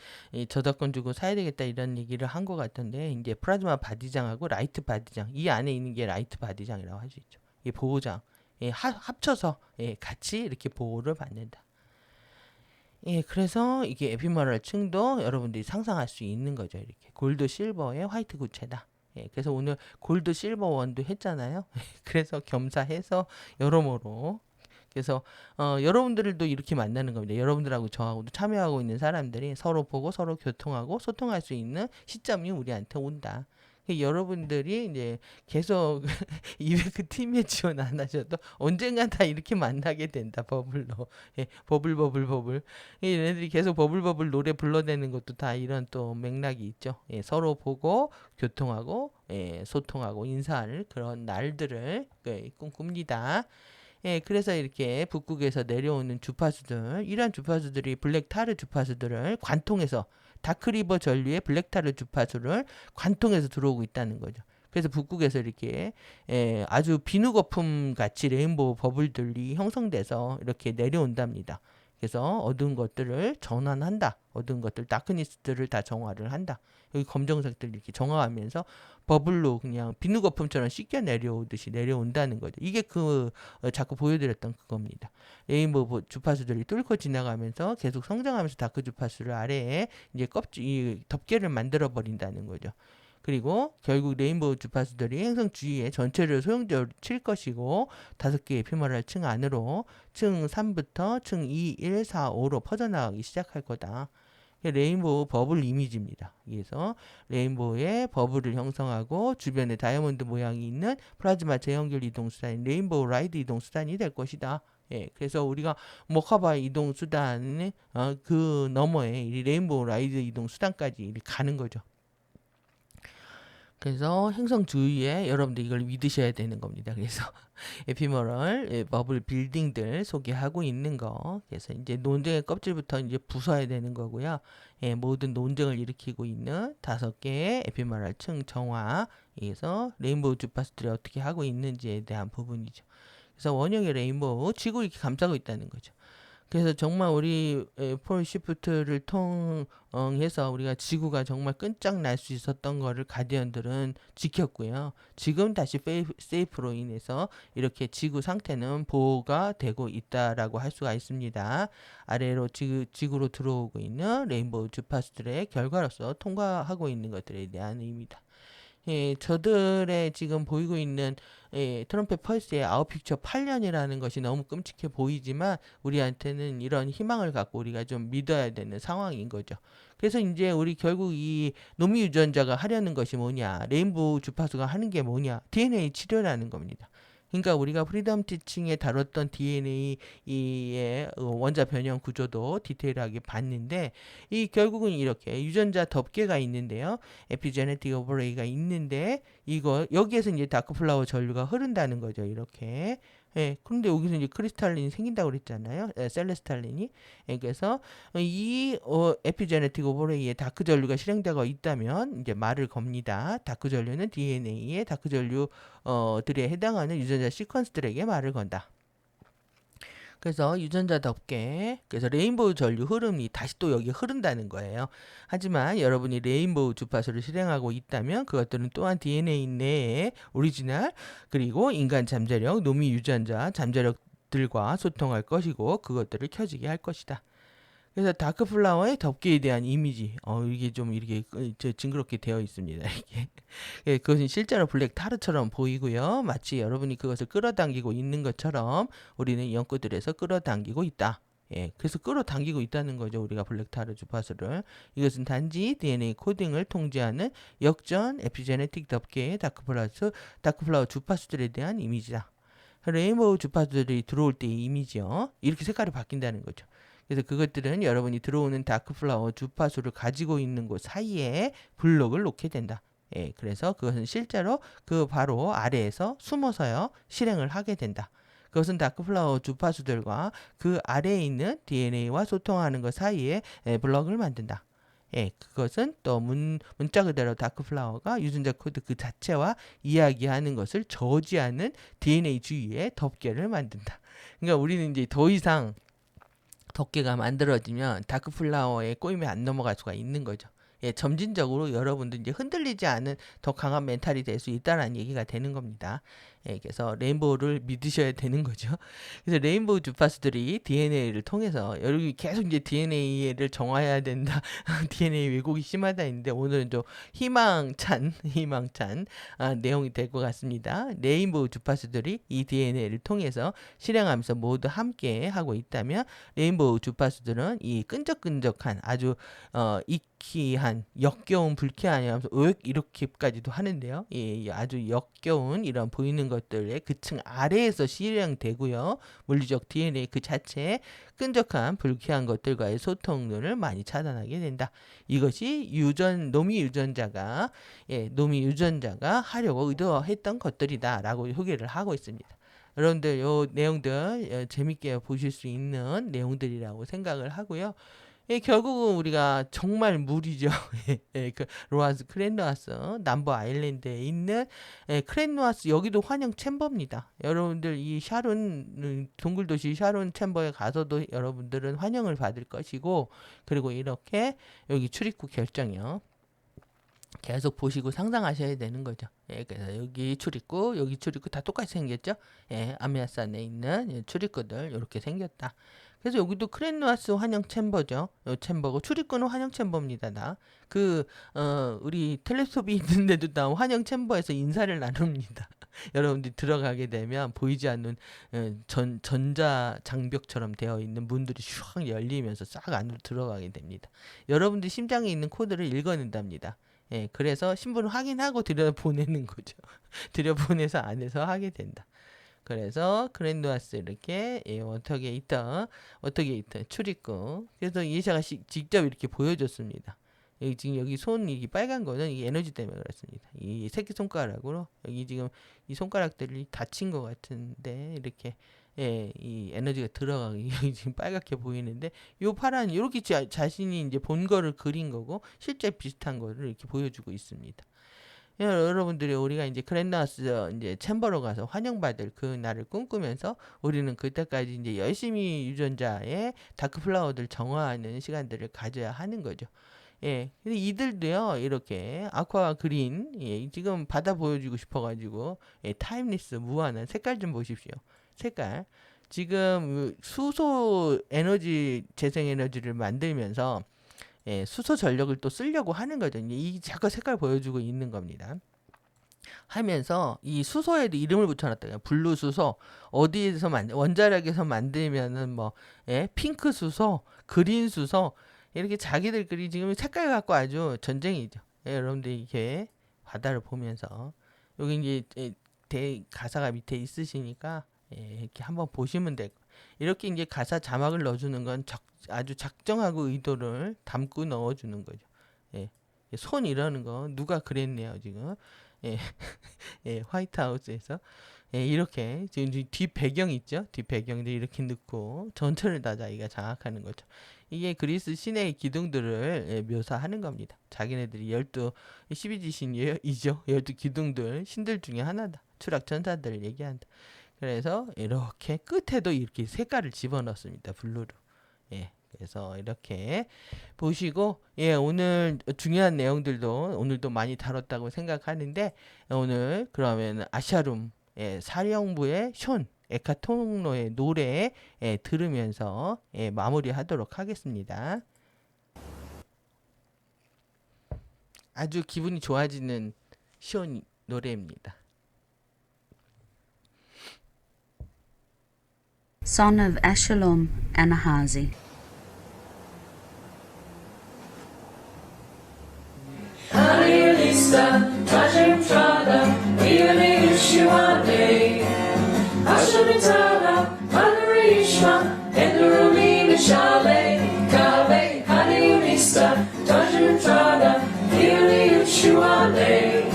저작권 주고 사야 되겠다 이런 얘기를 한 것 같은데 이제 플라즈마 바디장하고 라이트 바디장 이 안에 있는 게 라이트 바디장이라고 할 수 있죠. 이 보호장 합쳐서 같이 이렇게 보호를 받는다. 그래서 이게 에피머럴 층도 여러분들이 상상할 수 있는 거죠. 이렇게 골드 실버의 화이트 구체다. 그래서 오늘 골드 실버 원도 했잖아요. 그래서 겸사해서 여러모로 그래서 여러분들도 이렇게 만나는 겁니다. 여러분들하고 저하고도 참여하고 있는 사람들이 서로 보고 서로 교통하고 소통할 수 있는 시점이 우리한테 온다. 여러분들이 이제 계속 이베크 팀에 지원 안 하셔도 언젠간 다 이렇게 만나게 된다. 버블로. 버블. 얘네들이 계속 버블 노래 불러대는 것도 다 이런 또 맥락이 있죠. 서로 보고 교통하고 소통하고 인사할 그런 날들을 꿈꿉니다. 그래서 이렇게 북극에서 내려오는 주파수들, 이러한 주파수들이 블랙타르 주파수들을 관통해서 다크리버 전류의 블랙타르 주파수를 관통해서 들어오고 있다는 거죠. 그래서 북극에서 이렇게 아주 비누 거품 같이 레인보우 버블들이 형성돼서 이렇게 내려온답니다. 그래서 어두운 것들을 전환한다. 어두운 것들, 다크니스들을 다 정화를 한다. 여기 검정색들 이렇게 정화하면서 버블로 그냥 비누 거품처럼 씻겨 내려오듯이 내려온다는 거죠. 이게 자꾸 보여드렸던 그겁니다. 레인보우 주파수들이 뚫고 지나가면서 계속 성장하면서 다크 주파수를 아래에 이제 덮개를 만들어 버린다는 거죠. 그리고 결국 레인보우 주파수들이 행성 주위에 전체를 소용돌이로 칠 것이고 5개의 에피머럴 층 안으로 층 3부터 층 2, 1, 4, 5로 퍼져나가기 시작할 거다. 레인보우 버블 이미지입니다. 그래서 레인보우의 버블을 형성하고 주변에 다이아몬드 모양이 있는 플라즈마 재연결 이동수단인 레인보우 라이드 이동수단이 될 것이다. 그래서 우리가 모카바 이동수단의 그 너머에 레인보우 라이드 이동수단까지 가는 거죠. 그래서 행성 주위에 여러분들 이걸 믿으셔야 되는 겁니다. 그래서 에피머럴 버블 빌딩들 소개하고 있는 거. 그래서 이제 논쟁의 껍질부터 이제 부숴야 되는 거고요. 모든 논쟁을 일으키고 있는 5개의 에피머럴 층 정화에서 레인보우 주파수들이 어떻게 하고 있는지에 대한 부분이죠. 그래서 원형의 레인보우 지구를 이렇게 감싸고 있다는 거죠. 그래서 정말 우리 폴 시프트를 통해서 우리가 지구가 정말 끈적날 수 있었던 거를 가디언들은 지켰고요. 지금 다시 세이프로 인해서 이렇게 지구 상태는 보호가 되고 있다라고 할 수가 있습니다. 아래로 지구로 들어오고 있는 레인보우 주파수들의 결과로서 통과하고 있는 것들에 대한 의미다. 저들의 지금 보이고 있는 트럼펫 펄스의 아웃픽처 8년이라는 것이 너무 끔찍해 보이지만 우리한테는 이런 희망을 갖고 우리가 좀 믿어야 되는 상황인 거죠. 그래서 이제 우리 결국 이 노미 유전자가 하려는 것이 뭐냐, 레인보우 주파수가 하는 게 뭐냐, DNA 치료라는 겁니다. 그러니까 우리가 프리덤 티칭에 다뤘던 DNA의 원자 변형 구조도 디테일하게 봤는데 이 결국은 이렇게 유전자 덮개가 있는데요. 에피제네틱 오버레이가 있는데 이거 여기에서 이제 다크플라워 전류가 흐른다는 거죠. 이렇게. 그런데 여기서 이제 크리스탈린이 생긴다고 그랬잖아요. 셀레스탈린이. 그래서 이 에피제네틱 오버레이에 다크 전류가 실행되고 있다면 이제 말을 겁니다. 다크 전류는 DNA의 다크 전류 들에 해당하는 유전자 시퀀스들에게 말을 건다. 그래서 유전자 덮개, 그래서 레인보우 전류 흐름이 다시 또 여기 흐른다는 거예요. 하지만 여러분이 레인보우 주파수를 실행하고 있다면 그것들은 또한 DNA 내에 오리지널 그리고 인간 잠재력, 노미 유전자 잠재력들과 소통할 것이고 그것들을 켜지게 할 것이다. 그래서 다크플라워의 덮개에 대한 이미지, 이게 좀 이렇게 징그럽게 되어 있습니다. 이게. 그것은 실제로 블랙 타르처럼 보이고요. 마치 여러분이 그것을 끌어당기고 있는 것처럼 우리는 연구들에서 끌어당기고 있다. 그래서 끌어당기고 있다는 거죠. 우리가 블랙 타르 주파수를. 이것은 단지 DNA 코딩을 통제하는 역전 에피제네틱 덮개의 다크플라워 주파수들에 대한 이미지다. 레인보우 주파수들이 들어올 때의 이미지요. 이렇게 색깔이 바뀐다는 거죠. 그래서 그것들은 여러분이 들어오는 다크플라워 주파수를 가지고 있는 곳 사이에 블록을 놓게 된다. 그래서 그것은 실제로 그 바로 아래에서 숨어서요 실행을 하게 된다. 그것은 다크플라워 주파수들과 그 아래에 있는 DNA와 소통하는 것 사이에 블록을 만든다. 그것은 또 문자 그대로 다크플라워가 유전자 코드 그 자체와 이야기하는 것을 저지하는 DNA 주위에 덮개를 만든다. 그러니까 우리는 이제 더 이상 덮개가 만들어지면 다크플라워에 꼬임에 안 넘어갈 수가 있는 거죠. 점진적으로 여러분도 이제 흔들리지 않은 더 강한 멘탈이 될 수 있다라는 얘기가 되는 겁니다. 그래서 레인보우를 믿으셔야 되는 거죠. 그래서 레인보우 주파수들이 DNA를 통해서 여기 계속 이제 DNA를 정화해야 된다. DNA 왜곡이 심하다 했는데 오늘은 좀 희망찬 내용이 될 것 같습니다. 레인보우 주파수들이 이 DNA를 통해서 실행하면서 모두 함께 하고 있다면 레인보우 주파수들은 이 끈적끈적한 아주 이키한 역겨운 불쾌하면서 이렇게까지도 하는데요. 아주 역겨운 이런 보이는 것들의 그 층 아래에서 실행되고요. 물리적 DNA 그 자체에 끈적한 불쾌한 것들과의 소통을 많이 차단하게 된다. 이것이 노미 유전자가 하려고 의도했던 것들이다라고 소개를 하고 있습니다. 여러분들 요 내용들 재밌게 보실 수 있는 내용들이라고 생각을 하고요. 결국은 우리가 정말 무리죠. 그 로아스 크랜노아스 남부 아일랜드에 있는 크랜노아스 여기도 환영 챔버입니다. 여러분들 이 샤론 동굴도시 샤론 챔버에 가서도 여러분들은 환영을 받을 것이고 그리고 이렇게 여기 출입국 결정이요. 계속 보시고 상상하셔야 되는 거죠. 그래서 여기 출입구 다 똑같이 생겼죠. 아메아산에 있는 출입구들 이렇게 생겼다. 그래서 여기도 크랜노아스 환영 챔버죠. 챔버고 출입구는 환영 챔버입니다. 우리 텔레스톱이 있는데도 다 환영 챔버에서 인사를 나눕니다. 여러분들이 들어가게 되면 보이지 않는 전자 장벽처럼 되어 있는 문들이 슉 열리면서 싹 안으로 들어가게 됩니다. 여러분들 심장에 있는 코드를 읽어낸답니다. 그래서 신분을 확인하고 들여보내는 거죠. 들여보내서 안에서 하게 된다. 그래서 크랜노아스 이렇게 어떻게 있던 출입구. 그래서 예샤가 직접 이렇게 보여줬습니다. 여기 지금 여기 손 이 빨간 거는 이 에너지 때문에 그렇습니다. 이 새끼 손가락으로 여기 지금 이 손가락들이 다친 것 같은데 이렇게 이 에너지가 들어가기 여기 지금 빨갛게 보이는데 요 파란 이렇게 자신이 이제 본 거를 그린 거고 실제 비슷한 거를 이렇게 보여주고 있습니다. 여러분들이 우리가 이제 그랜나스 이제 챔버로 가서 환영받을 그 날을 꿈꾸면서 우리는 그때까지 이제 열심히 유전자의 다크 플라워들 정화하는 시간들을 가져야 하는 거죠. 근데 이들도요, 이렇게 아쿠아 그린, 지금 바다 보여주고 싶어가지고, 타임리스 무한한 색깔 좀 보십시오. 색깔. 지금 수소 에너지, 재생 에너지를 만들면서, 수소 전력을 또 쓰려고 하는 거죠. 이 자꾸 색깔 보여주고 있는 겁니다. 하면서 이 수소에도 이름을 붙여놨다. 블루 수소, 어디에서 원자력에서 만들면은 뭐, 핑크 수소, 그린 수소, 이렇게 자기들끼리 지금 색깔 갖고 아주 전쟁이죠. 여러분들 이렇게 바다를 보면서 여기 이제 가사가 밑에 있으시니까 이렇게 한번 보시면 되고 이렇게 이제 가사 자막을 넣어주는 건 아주 작정하고 의도를 담고 넣어주는 거죠. 손 이러는 거 누가 그랬네요 지금. 화이트하우스에서 이렇게 지금 뒷 배경 있죠? 뒷 배경도 이렇게 넣고 전체를 다 자기가 장악하는 거죠. 이게 그리스 신의 기둥들을 묘사하는 겁니다. 자기네들이 12지신이죠. 12기둥들 신들 중에 하나다. 추락천사들을 얘기한다. 그래서 이렇게 끝에도 이렇게 색깔을 집어넣습니다. 블루로. 그래서 이렇게 보시고 오늘 중요한 내용들도 오늘도 많이 다뤘다고 생각하는데 오늘 그러면 아샤룸 사령부의 숀 에카통로의 노래 들으면서 마무리하도록 하겠습니다. 아주 기분이 좋아지는 숀 노래입니다.
Son of Eshalom and Ahazi.
Lista, Tajim Trada, Yuni Yushuane, Hashamitana, Madarishma, Enderumina Shale, Kale, Hadiunista, Tajim Trada, Yuni Yushuane,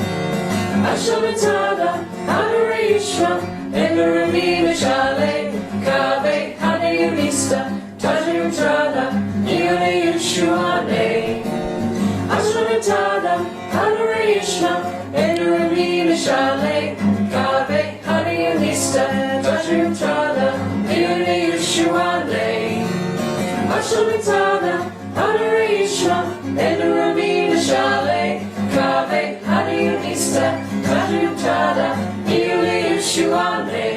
Hashamitana, Madarishma, Enderumina Shale, Kale, Hadiunista, Tajim Trada, Yuni Yushuane. Ashramitana, Hadarishma, Enderamina Shale, Kabe, Hadianista, Tajumtrada, Yuni Yushuane. Ashramitana, Hadarishma, Enderamina Shale, Kabe, Hadianista, Tajumtrada, Yuni Yushuane.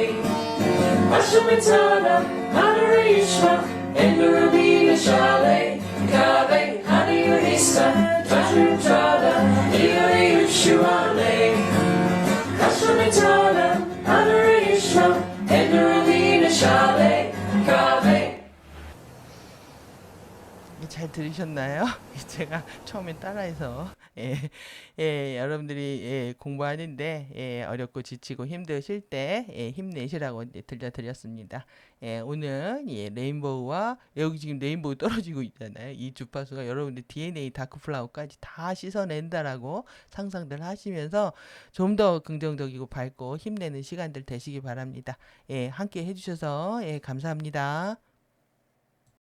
Ashramitana, Hadarishma, Enderamina Shale, Kabe, Hadianista, Tajumtrada, Yuni Yushuane. Ashramitana, Hadarishma, Enderamina Shale, Kabe.
잘 들으셨나요? 제가 처음에 따라해서 여러분들이 공부하는데 어렵고 지치고 힘드실 때 힘내시라고 들려드렸습니다. 오늘 레인보우와 여기 지금 레인보우 떨어지고 있잖아요. 이 주파수가 여러분들 DNA 다크플라워까지 다 씻어낸다라고 상상들 하시면서 좀 더 긍정적이고 밝고 힘내는 시간들 되시기 바랍니다. 함께 해주셔서 감사합니다.